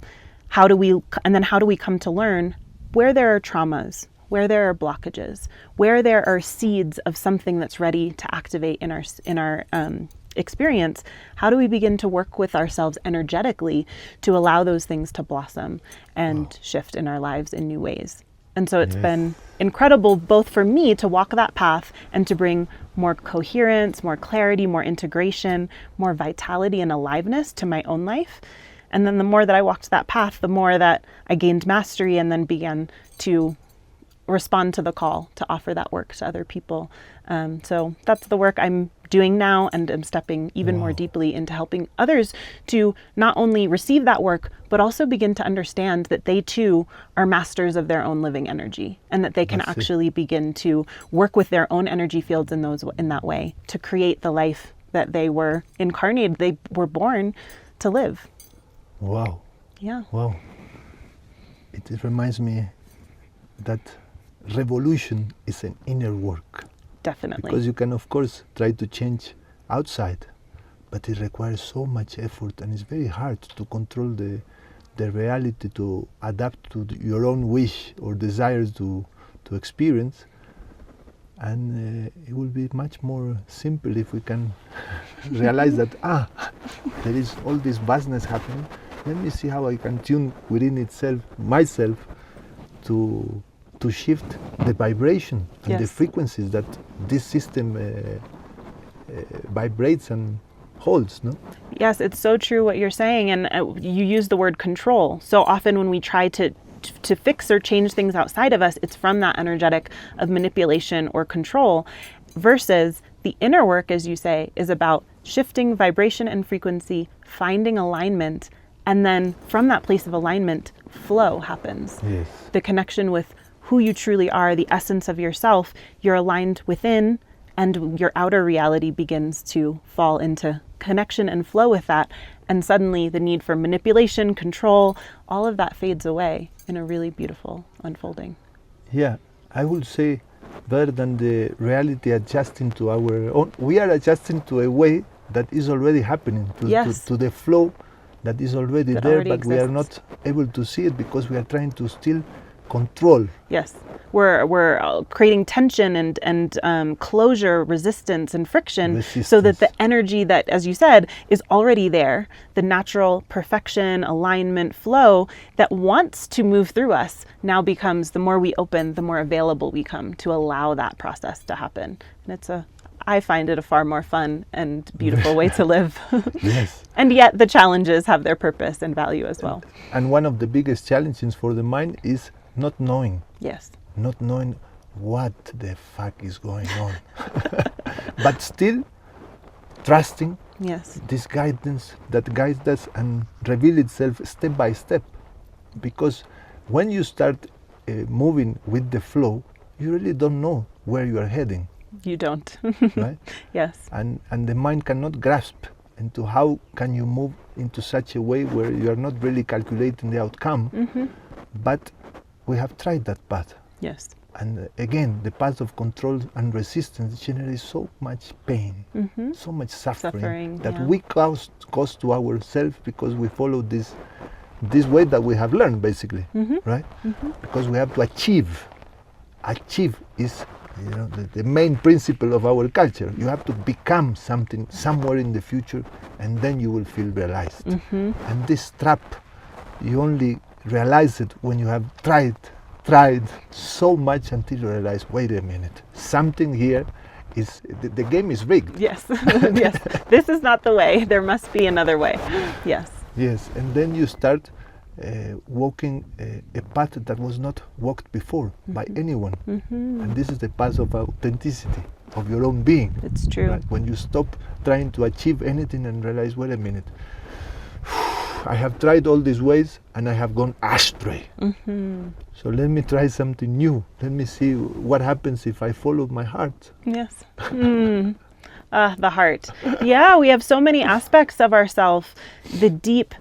how do we come to learn where there are traumas, where there are blockages, where there are seeds of something that's ready to activate in our experience. How do we begin to work with ourselves energetically to allow those things to blossom and shift in our lives in new ways? And so it's been incredible both for me to walk that path and to bring more coherence, more clarity, more integration, more vitality and aliveness to my own life. And then the more that I walked that path, the more that I gained mastery and then began to respond to the call to offer that work to other people. So that's the work I'm doing now, and I'm stepping even more deeply into helping others to not only receive that work, but also begin to understand that they too are masters of their own living energy, and that they can actually begin to work with their own energy fields in that way to create the life that they were incarnated, they were born to live. Wow. Yeah. Wow. It reminds me that revolution is an inner work. Definitely. Because you can, of course, try to change outside, but it requires so much effort, and it's very hard to control the reality, to adapt to your own wish or desires to experience. And it will be much more simple if we can realize that, there is all this vastness happening. Let me see how I can tune within myself, to shift the vibration and the frequencies that this system vibrates and holds, no? Yes, it's so true what you're saying, and you use the word control. So often when we try to fix or change things outside of us, it's from that energetic of manipulation or control, versus the inner work, as you say, is about shifting vibration and frequency, finding alignment, and then from that place of alignment, flow happens. Yes. The connection with who you truly are, the essence of yourself, you're aligned within, and your outer reality begins to fall into connection and flow with that. And suddenly the need for manipulation, control, all of that fades away in a really beautiful unfolding. Yeah, I would say better than the reality adjusting to our own, we are adjusting to a way that is already happening, to the flow that is already there, but we are not able to see it because we are trying to still control. Yes. We're creating tension and closure, resistance, and friction, so that the energy that, as you said, is already there, the natural perfection, alignment, flow that wants to move through us, now becomes, the more we open, the more available we come to allow that process to happen. And I find it a far more fun and beautiful way to live. Yes. And yet the challenges have their purpose and value as well. And one of the biggest challenges for the mind is not knowing. Yes. Not knowing what the fuck is going on. But still trusting Yes. this guidance that guides us and reveal itself step by step. Because when you start moving with the flow, you really don't know where you are heading. You don't. Right? Yes. And the mind cannot grasp into how can you move into such a way where you are not really calculating the outcome. Mm-hmm. But we have tried that path. Yes. And again, the path of control and resistance generates so much pain, Mm-hmm. so much suffering that yeah. we cause to ourselves because we follow this way that we have learned, basically, Mm-hmm. right? Mm-hmm. Because we have to achieve. Achieve is, the main principle of our culture. You have to become something somewhere in the future, and then you will feel realized. Mm-hmm. And this trap, you only realize it when you have tried so much until you realize, wait a minute, something here is, the game is rigged. Yes. Yes. This is not the way. There must be another way. Yes. Yes, and then you start walking a path that was not walked before by anyone. Mm-hmm. And this is the path of authenticity, of your own being. It's true. Right? When you stop trying to achieve anything and realize, wait a minute, I have tried all these ways and I have gone astray. Mm-hmm. So let me try something new. Let me see what happens if I follow my heart. Yes. Mm. The heart. Yeah, we have so many aspects of ourself, the deep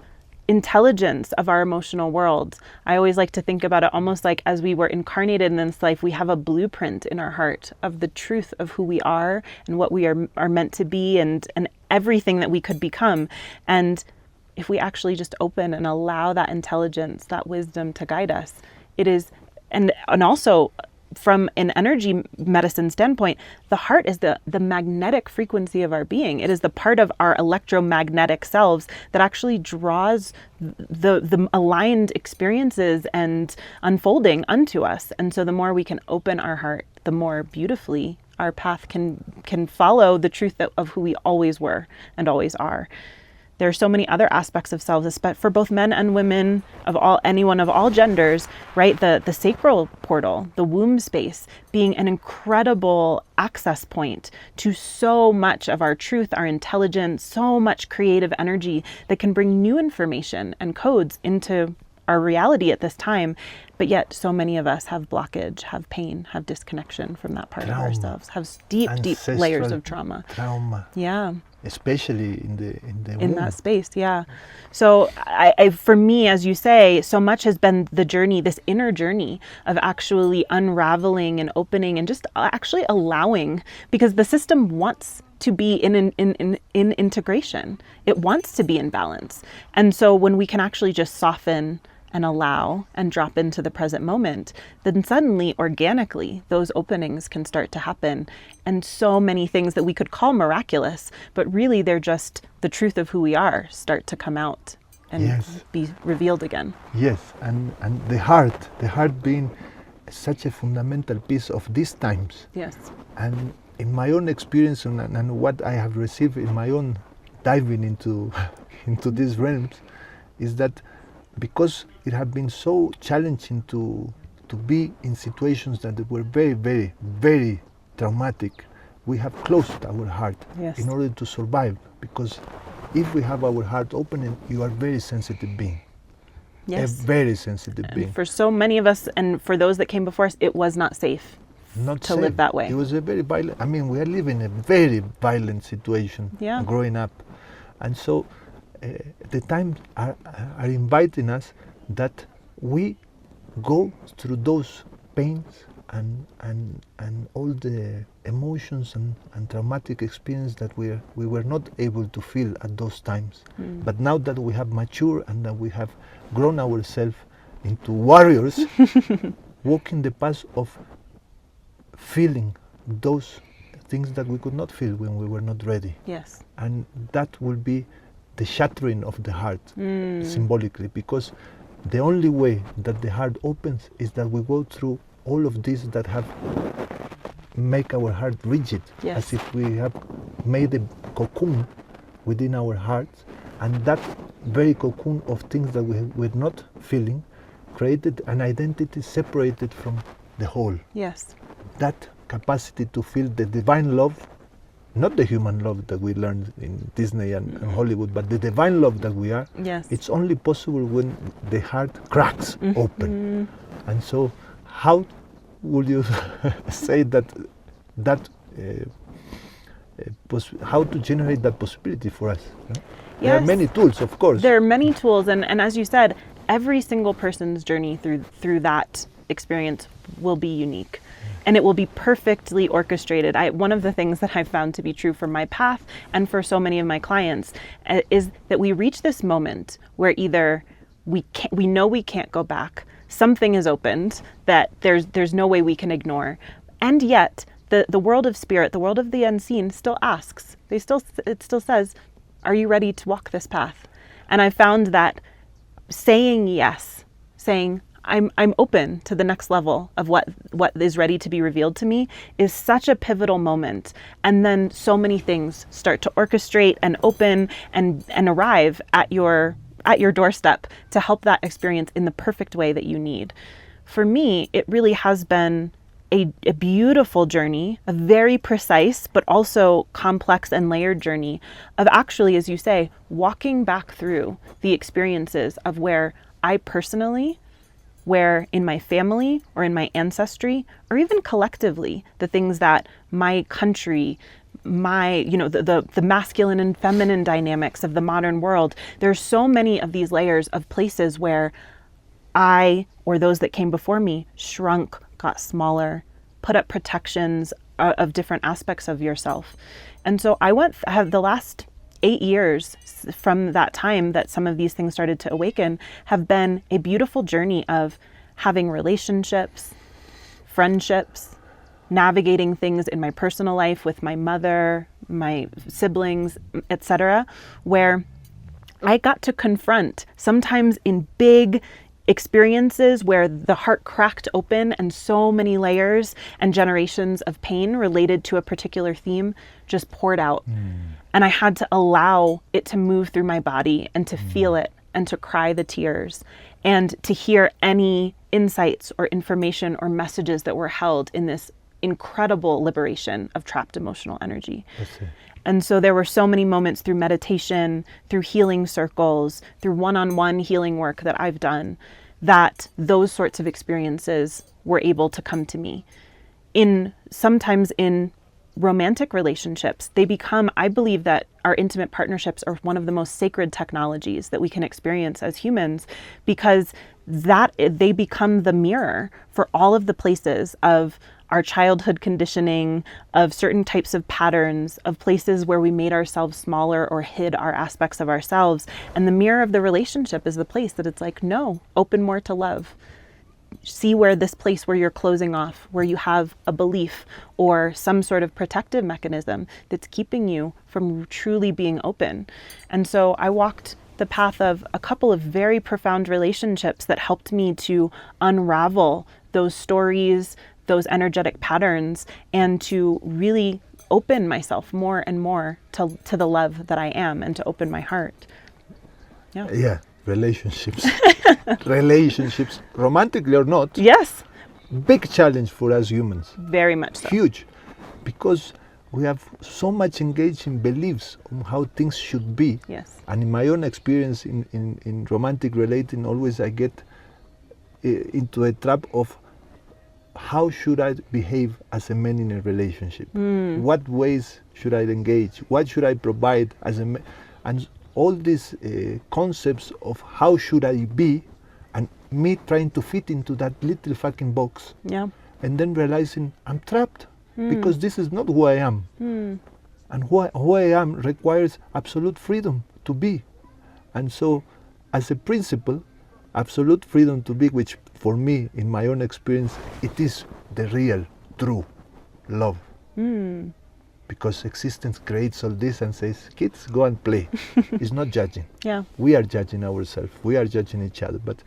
intelligence of our emotional world. I always like to think about it almost like, as we were incarnated in this life, we have a blueprint in our heart of the truth of who we are and what we are meant to be, and everything that we could become. And if we actually just open and allow that intelligence, that wisdom to guide us, it is, and also from an energy medicine standpoint, the heart is the magnetic frequency of our being. It is the part of our electromagnetic selves that actually draws the aligned experiences and unfolding unto us. And so the more we can open our heart, the more beautifully our path can follow the truth of who we always were and always are. There are so many other aspects of selves, for both men and women, anyone of all genders, right? The sacral portal, the womb space, being an incredible access point to so much of our truth, our intelligence, so much creative energy that can bring new information and codes into our reality at this time. But yet so many of us have blockage, have pain, have disconnection from that part of ourselves, have deep layers of trauma. Yeah. Especially in the in womb. that space, yeah. So I for me, as you say, so much has been the journey, this inner journey of actually unraveling and opening and just actually allowing, because the system wants to be in integration. It wants to be in balance. And so when we can actually just soften and allow and drop into the present moment, then suddenly, organically, those openings can start to happen. And so many things that we could call miraculous, but really they're just the truth of who we are, start to come out and be revealed again. Yes, and the heart being such a fundamental piece of these times. Yes. And in my own experience and what I have received in my own diving into these realms, is that because it had been so challenging to be in situations that were very, very, very traumatic, we have closed our heart in order to survive. Because if we have our heart open, you are a very sensitive being. Yes. A very sensitive being. For so many of us, and for those that came before us, it was not safe to live that way. It was a very violent, we are living in a very violent situation growing up. And so the times are inviting us that we go through those pains and all the emotions and traumatic experience that we were not able to feel at those times. But now that we have matured and that we have grown ourselves into warriors, walking the path of feeling those things that we could not feel when we were not ready. Yes. And that will be the shattering of the heart, symbolically, because the only way that the heart opens is that we go through all of these that have make our heart rigid, Yes. as if we have made a cocoon within our hearts, and that very cocoon of things that we were not feeling created an identity separated from the whole. Yes. That capacity to feel the divine love, not the human love that we learned in Disney and Hollywood, but the divine love that we are, Yes. it's only possible when the heart cracks open. And so how would you say that how to generate that possibility for us? You know? There are Yes. many tools, of course. There are many tools, and as you said, every single person's journey through that experience will be unique. And it will be perfectly orchestrated. One of the things that I've found to be true for my path and for so many of my clients is that we reach this moment where either we know we can't go back, something is opened that there's no way we can ignore, and yet the world of spirit, the world of the unseen, still asks. It still says, "Are you ready to walk this path?" And I found that saying yes, saying I'm open to the next level of what is ready to be revealed to me is such a pivotal moment. And then so many things start to orchestrate and open and arrive at your doorstep to help that experience in the perfect way that you need. For me, it really has been a beautiful journey, a very precise but also complex and layered journey of actually, as you say, walking back through the experiences of where I personally, where in my family or in my ancestry, or even collectively, the things that my country, the masculine and feminine dynamics of the modern world, there's so many of these layers of places where I, or those that came before me, shrunk, got smaller, put up protections of different aspects of yourself. And so I have the last 8 years from that time that some of these things started to awaken have been a beautiful journey of having relationships, friendships, navigating things in my personal life with my mother, my siblings, etc., where I got to confront, sometimes in big experiences where the heart cracked open and so many layers and generations of pain related to a particular theme just poured out. And I had to allow it to move through my body and to feel it and to cry the tears and to hear any insights or information or messages that were held in this incredible liberation of trapped emotional energy. And so there were so many moments through meditation, through healing circles, through one-on-one healing work that I've done, that those sorts of experiences were able to come to me. Sometimes in romantic relationships, they become, I believe that our intimate partnerships are one of the most sacred technologies that we can experience as humans, because they become the mirror for all of the places of our childhood conditioning, of certain types of patterns, of places where we made ourselves smaller or hid our aspects of ourselves. And the mirror of the relationship is the place that it's like, no, open more to love. See where this place where you're closing off, where you have a belief or some sort of protective mechanism that's keeping you from truly being open. And so I walked the path of a couple of very profound relationships that helped me to unravel those stories, those energetic patterns, and to really open myself more and more to the love that I am and to open my heart. Yeah, relationships. Relationships, romantically or not. Yes. Big challenge for us humans. Very much so. Huge. Because we have so much engaged in beliefs on how things should be. Yes. And in my own experience in romantic relating, always I get into a trap of how should I behave as a man in a relationship? What ways should I engage? What should I provide as a man? And all these concepts of how should I be, and me trying to fit into that little fucking box. Yeah. And then realizing I'm trapped because this is not who I am. And who I am requires absolute freedom to be. And so, as a principle, absolute freedom to be, which for me, in my own experience, it is the real, true love. Because existence creates all this and says, kids, go and play. It's not judging. Yeah. We are judging ourselves. We are judging each other. But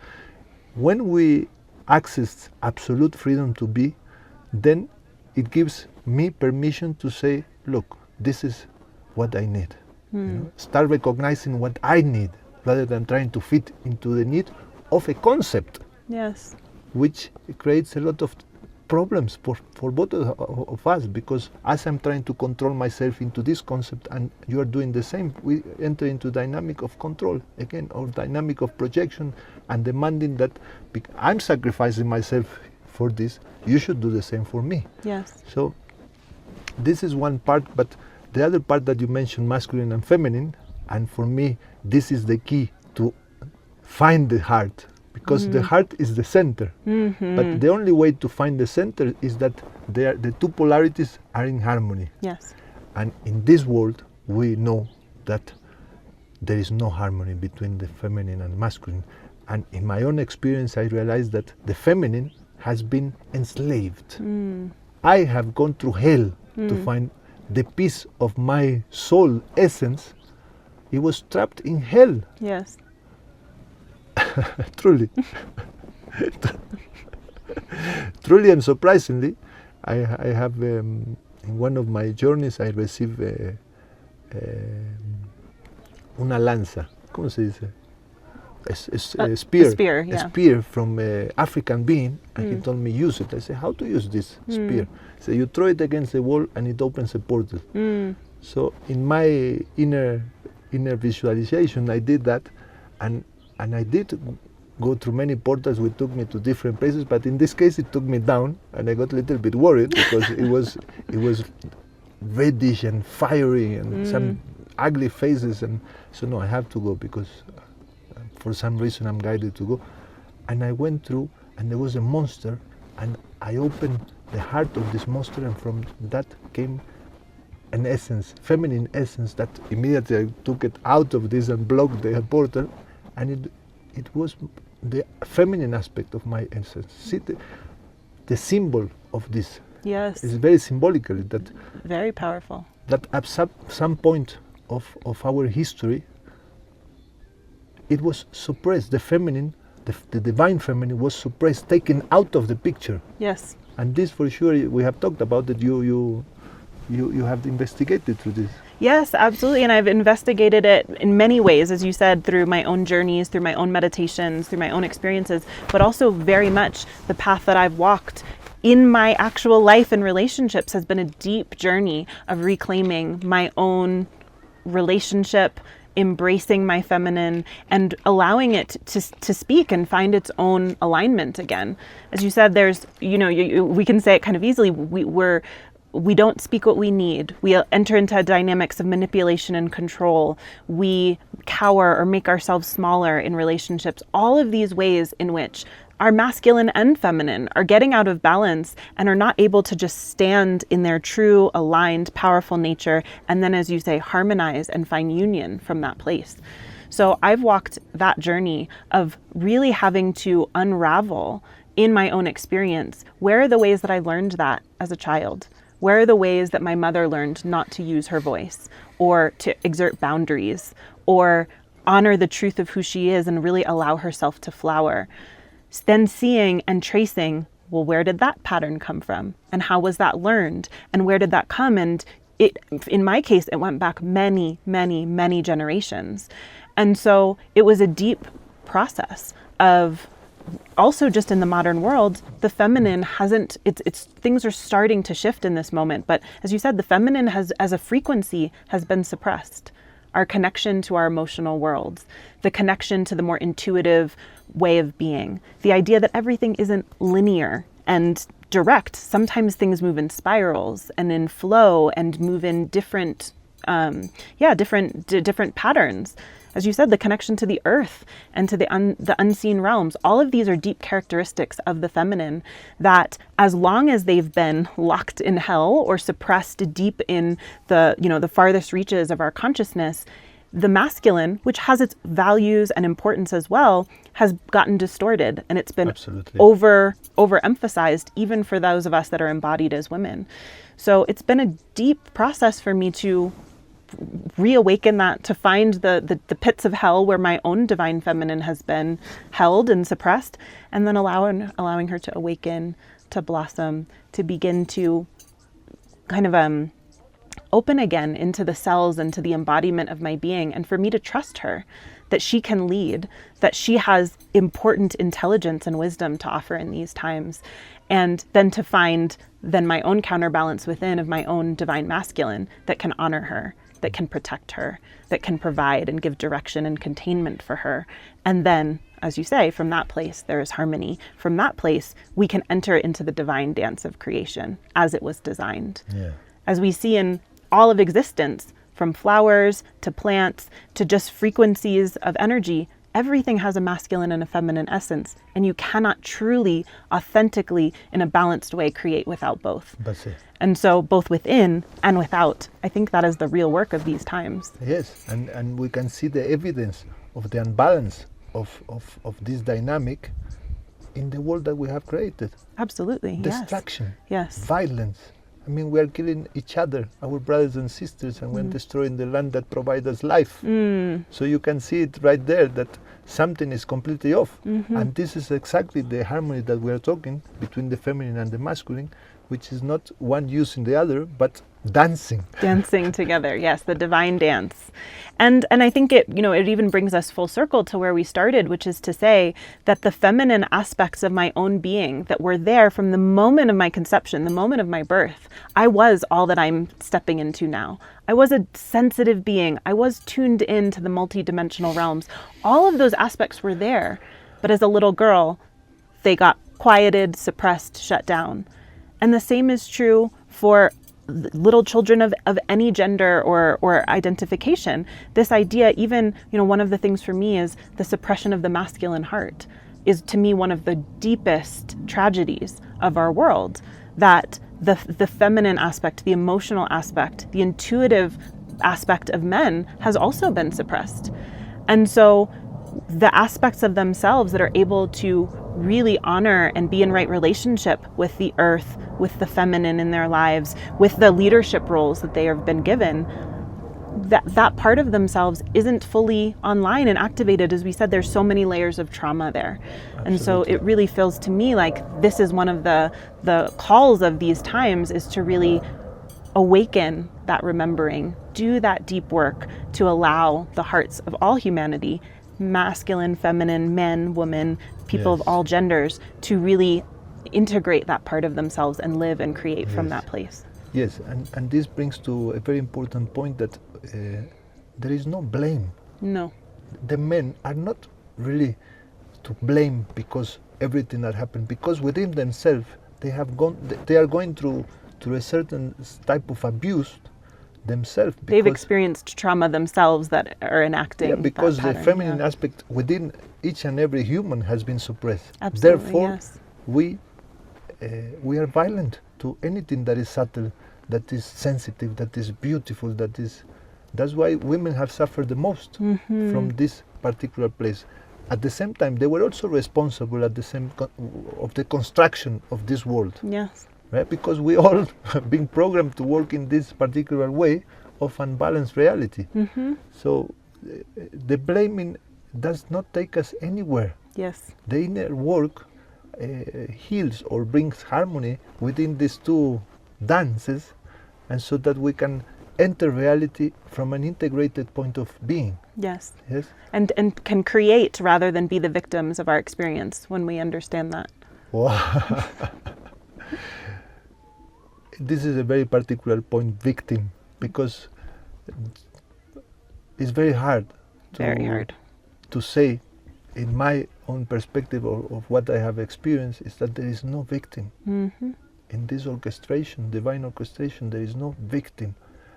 when we access absolute freedom to be, then it gives me permission to say, look, this is what I need. You know? Start recognizing what I need rather than trying to fit into the need of a concept, Yes. which creates a lot of problems for both of us, because as I'm trying to control myself into this concept and you are doing the same, we enter into dynamic of control again, or dynamic of projection, and demanding that I'm sacrificing myself for this, you should do the same for me. Yes. So this is one part, but the other part that you mentioned, masculine and feminine, and for me this is the key to find the heart, because the heart is the center. But the only way to find the center is that the two polarities are in harmony. Yes. And in this world, we know that there is no harmony between the feminine and masculine. And in my own experience, I realized that the feminine has been enslaved. I have gone through hell to find the piece of my soul essence. It was trapped in hell. Yes. Truly. Truly and surprisingly, I have, in one of my journeys, I received una lanza. ¿Cómo se dice? A spear. A spear, yeah. A spear from an African being, and he told me, use it. I said, how to use this spear? He said, you throw it against the wall and it opens a portal. So in my inner visualization, I did that, and I did go through many portals which took me to different places, but in this case it took me down, and I got a little bit worried because it was reddish and fiery and some ugly faces, and so no, I have to go because for some reason I'm guided to go. And I went through, and there was a monster, and I opened the heart of this monster, and from that came an essence, feminine essence, that immediately I took it out of this and blocked the portal, and it was the feminine aspect of my essence. See, the symbol of this Yes. is very symbolically that Very powerful. that at some point of our history, it was suppressed. The feminine, the divine feminine, was suppressed, taken out of the picture. Yes. And this, for sure, we have talked about it. You have investigated through this. Yes, absolutely. And I've investigated it in many ways, as you said, through my own journeys, through my own meditations, through my own experiences, but also very much the path that I've walked in my actual life and relationships has been a deep journey of reclaiming my own relationship, embracing my feminine, and allowing it to speak and find its own alignment again. As you said, there's, we can say it kind of easily, we don't speak what we need. We enter into dynamics of manipulation and control. We cower or make ourselves smaller in relationships. All of these ways in which our masculine and feminine are getting out of balance and are not able to just stand in their true, aligned, powerful nature, and then, as you say, harmonize and find union from that place. So I've walked that journey of really having to unravel in my own experience, where are the ways that I learned that as a child? Where are the ways that my mother learned not to use her voice or to exert boundaries or honor the truth of who she is and really allow herself to flower? Then seeing and tracing, well, where did that pattern come from? And how was that learned? And where did that come? And in my case, it went back many, many, many generations. And so it was a deep process of also just in the modern world, the feminine hasn't, it's things are starting to shift in this moment. But as you said, the feminine has, as a frequency, has been suppressed. Our connection to our emotional worlds, the connection to the more intuitive way of being, the idea that everything isn't linear and direct. Sometimes things move in spirals and in flow and move in different patterns. As you said, the connection to the earth and to the unseen realms, all of these are deep characteristics of the feminine that, as long as they've been locked in hell or suppressed deep in the farthest reaches of our consciousness, the masculine, which has its values and importance as well, has gotten distorted, and it's been Absolutely. overemphasized, even for those of us that are embodied as women. So it's been a deep process for me to reawaken that, to find the pits of hell where my own divine feminine has been held and suppressed, and then allowing her to awaken, to blossom, to begin to kind of open again into the cells and to the embodiment of my being, and for me to trust her, that she can lead, that she has important intelligence and wisdom to offer in these times, and then to find then my own counterbalance within of my own divine masculine that can honor her, that can protect her, that can provide and give direction and containment for her. And then, as you say, from that place, there is harmony. From that place, we can enter into the divine dance of creation as it was designed. Yeah. As we see in all of existence, from flowers to plants to just frequencies of energy, everything has a masculine and a feminine essence, and you cannot truly, authentically, in a balanced way, create without both. That's it. And so both within and without, I think that is the real work of these times. Yes, and we can see the evidence of the unbalance of this dynamic in the world that we have created. Absolutely, Destruction, yes. violence. I mean, we are killing each other, our brothers and sisters, and we're destroying the land that provides us life. So you can see it right there that something is completely off. And this is exactly the harmony that we are talking between the feminine and the masculine, which is not one using the other, but dancing. Dancing together, yes, the divine dance. And I think it even brings us full circle to where we started, which is to say that the feminine aspects of my own being that were there from the moment of my conception, the moment of my birth, I was all that I'm stepping into now. I was a sensitive being. I was tuned into the multidimensional realms. All of those aspects were there. But as a little girl, they got quieted, suppressed, shut down. And the same is true for little children of any gender or identification. This idea, even, one of the things for me is the suppression of the masculine heart is to me one of the deepest tragedies of our world, that the feminine aspect, the emotional aspect, the intuitive aspect of men has also been suppressed. And so the aspects of themselves that are able to really honor and be in right relationship with the earth, with the feminine in their lives, with the leadership roles that they have been given, that part of themselves isn't fully online and activated. As we said, there's so many layers of trauma there. Absolutely. And so it really feels to me like this is one of the calls of these times, is to really awaken that remembering, do that deep work to allow the hearts of all humanity, masculine, feminine, men, women, people Yes. of all genders, to really integrate that part of themselves and live and create from Yes. that place. Yes, and this brings to a very important point that there is no blame. No. The men are not really to blame because everything that happened, because within themselves they are going through a certain type of abuse themselves. They've experienced trauma themselves that are enacting because that the pattern, feminine aspect within each and every human has been suppressed. Absolutely, Therefore, yes. we are violent to anything that is subtle, that is sensitive, that is beautiful, that's why women have suffered the most from this particular place. At the same time, they were also responsible of the construction of this world. Yes. Right? Because we all have been programmed to work in this particular way of unbalanced reality. So the blaming does not take us anywhere. Yes. The inner work heals or brings harmony within these two dances, and so that we can enter reality from an integrated point of being. Yes. Yes. And can create rather than be the victims of our experience when we understand that. Wow. This is a very particular point, victim, because it's very hard to say, in my own perspective of what I have experienced, is that there is no victim. In this orchestration, divine orchestration, there is no victim.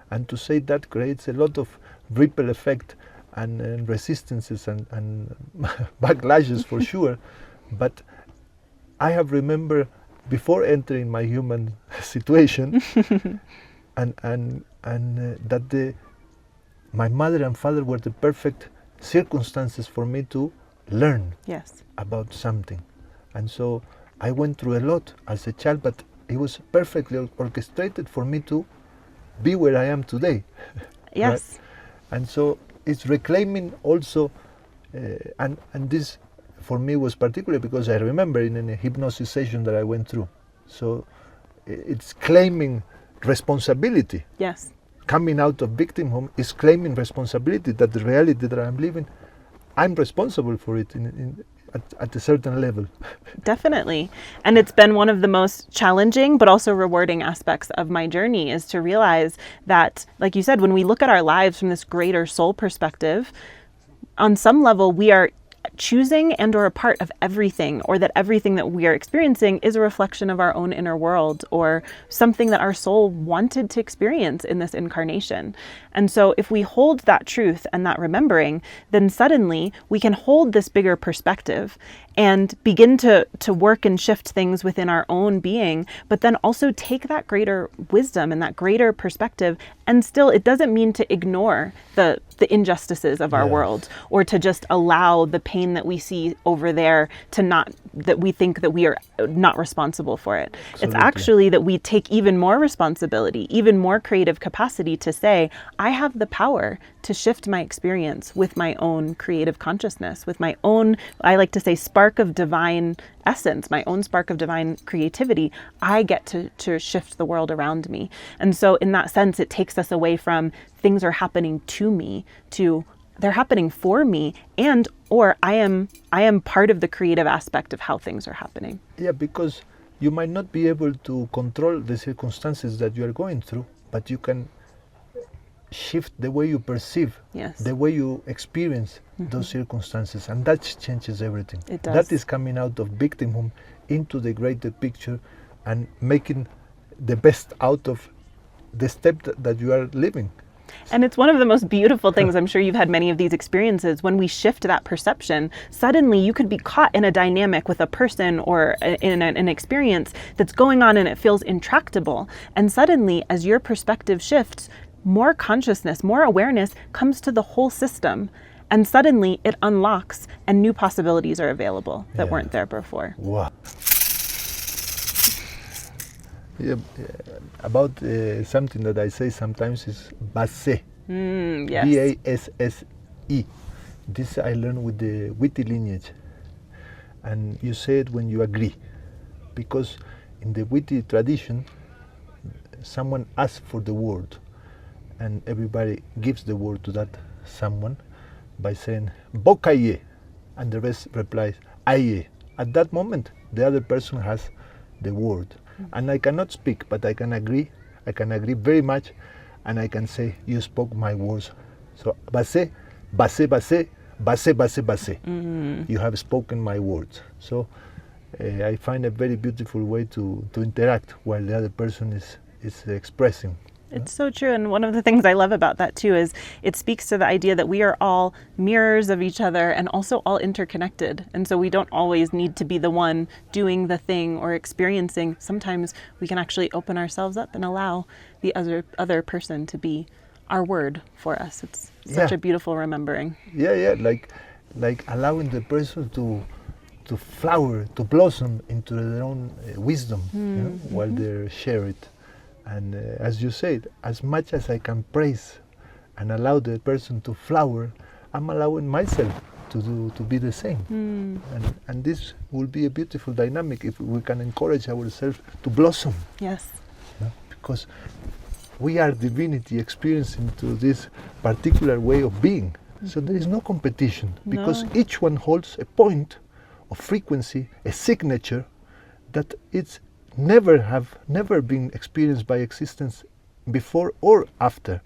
And to say that creates a lot of ripple effect and resistances and backlashes for sure. But I have remembered before entering my human situation and that my mother and father were the perfect circumstances for me to learn Yes. about something. And so I went through a lot as a child, but it was perfectly orchestrated for me to be where I am today. Yes. Right? And so it's reclaiming also, and this for me was particular because I remember in a hypnosis session that I went through. So it's claiming responsibility. Yes. Coming out of victimhood is claiming responsibility that the reality that I'm living, I'm responsible for it at a certain level. Definitely. And it's been one of the most challenging but also rewarding aspects of my journey, is to realize that, like you said, when we look at our lives from this greater soul perspective, on some level we are choosing and or a part of everything, or that everything that we are experiencing is a reflection of our own inner world, or something that our soul wanted to experience in this incarnation. And so if we hold that truth and that remembering, then suddenly we can hold this bigger perspective and begin to work and shift things within our own being, but then also take that greater wisdom and that greater perspective. And still, it doesn't mean to ignore the injustices of our Yes. world, or to just allow the pain that we see over there to not, that we think that we are not responsible for it. It's Absolutely. actually that we take even more responsibility, even more creative capacity to say, I have the power to shift my experience with my own creative consciousness, with my own, I like to say, spark of divine essence, my own spark of divine creativity. I get to shift the world around me. And so in that sense, it takes us away from things are happening to me to they're happening for me, and or I am part of the creative aspect of how things are happening. Yeah, because you might not be able to control the circumstances that you are going through, but you can shift the way you perceive, Yes. the way you experience those circumstances, and that changes everything. It does. That is coming out of victimhood into the greater picture and making the best out of the step that you are living. And it's one of the most beautiful things, I'm sure you've had many of these experiences, when we shift that perception, suddenly you could be caught in a dynamic with a person or in an experience that's going on and it feels intractable. And suddenly, as your perspective shifts, more consciousness, more awareness comes to the whole system. And suddenly it unlocks and new possibilities are available that Yeah. weren't there before. Wow. Yeah, about something that I say sometimes is basse. Yes. B-A-S-S-E. This I learned with the witty lineage. And you say it when you agree. Because in the witty tradition, someone asks for the word. And everybody gives the word to that someone by saying, Bokaye. And the rest replies, Aye. At that moment, the other person has the word. And I cannot speak, but I can agree. I can agree very much, and I can say, you spoke my words. So, basse, basse, basse, basse, basse, basse. You have spoken my words. So, I find a very beautiful way to interact while the other person is expressing. It's so true. And one of the things I love about that too is it speaks to the idea that we are all mirrors of each other and also all interconnected. And so we don't always need to be the one doing the thing or experiencing. Sometimes we can actually open ourselves up and allow the other person to be our word for us. It's such Yeah. a beautiful remembering. Yeah, like allowing the person to flower, to blossom into their own wisdom, while they share it. And as you said, as much as I can praise and allow the person to flower, I'm allowing myself to be the same. And this will be a beautiful dynamic if we can encourage ourselves to blossom. Yes. Because we are divinity experiencing to this particular way of being. So there is no competition, because No. each one holds a point of frequency, a signature that it's never been experienced by existence before or after.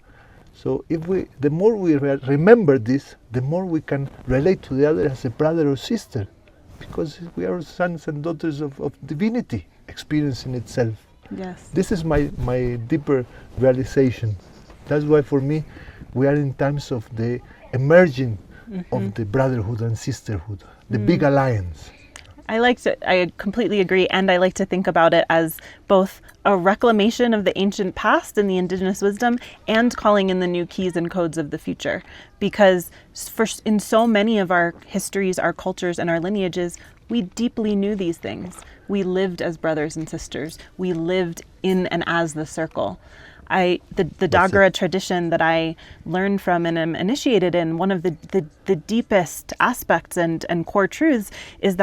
So the more we remember this, the more we can relate to the other as a brother or sister, because we are sons and daughters of divinity experiencing itself. Yes. This is my deeper realization. That's why for me, we are in times of the emerging of the brotherhood and sisterhood, the big alliance. I completely agree. And I like to think about it as both a reclamation of the ancient past and the indigenous wisdom and calling in the new keys and codes of the future. Because in so many of our histories, our cultures, and our lineages, we deeply knew these things. We lived as brothers and sisters. We lived in and as the circle. The Dagara tradition that I learned from and am initiated in, one of the deepest aspects and core truths is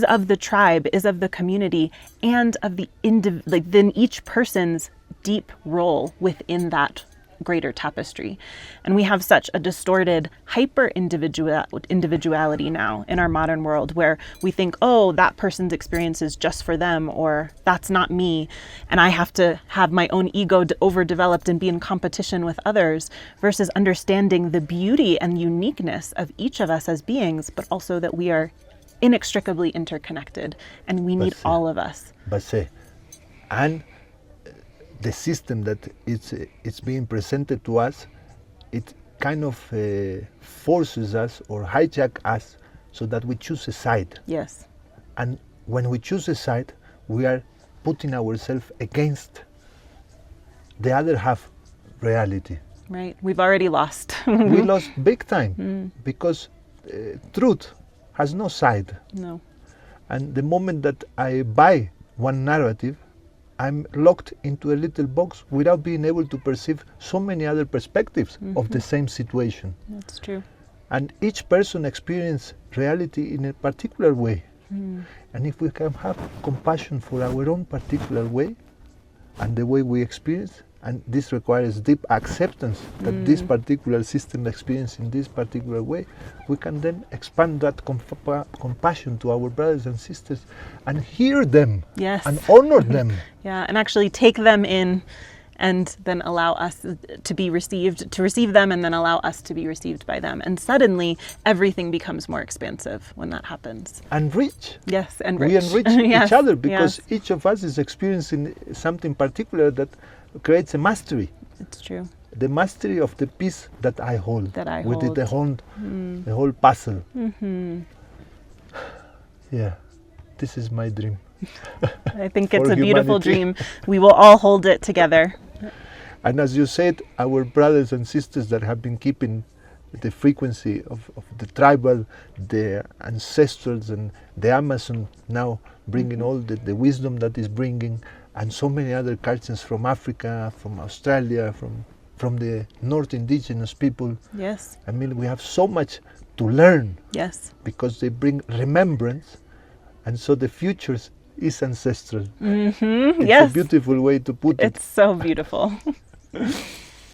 of the tribe, is of the community, and of then each person's deep role within that greater tapestry. And we have such a distorted hyper individuality now in our modern world, where we think, oh, that person's experience is just for them, or that's not me, and I have to have my own ego overdeveloped and be in competition with others, versus understanding the beauty and uniqueness of each of us as beings, but also that we are inextricably interconnected and we need all of us. And the system that it's being presented to us, it kind of forces us or hijack us so that we choose a side. Yes. And when we choose a side, we are putting ourselves against the other half reality. Right. We've already lost. We lost big time because truth has no side. No. And the moment that I buy one narrative, I'm locked into a little box without being able to perceive so many other perspectives of the same situation. That's true. And each person experiences reality in a particular way. And if we can have compassion for our own particular way and the way we experience, and this requires deep acceptance that this particular system experiences in this particular way, we can then expand that compassion to our brothers and sisters and hear them. Yes. And honor them. Yeah, and actually take them in and then allow us to receive them, and then allow us to be received by them. And suddenly everything becomes more expansive when that happens. And rich. Yes, and rich. We enrich Yes, each other because yes. each of us is experiencing something particular that creates a mastery. It's true. The mastery of the piece that I hold. With hold. the whole puzzle. Yeah, this is my dream. I think it's For a beautiful humanity. dream. We will all hold it together. And as you said, our brothers and sisters that have been keeping the frequency of the tribal, the ancestrals, and the Amazon now bringing all the wisdom that is bringing, and so many other cultures from Africa, from Australia, from the North Indigenous people. Yes. I mean, we have so much to learn. Yes. Because they bring remembrance, and so the future is ancestral. It's Yes. a beautiful way to put it. It's so beautiful.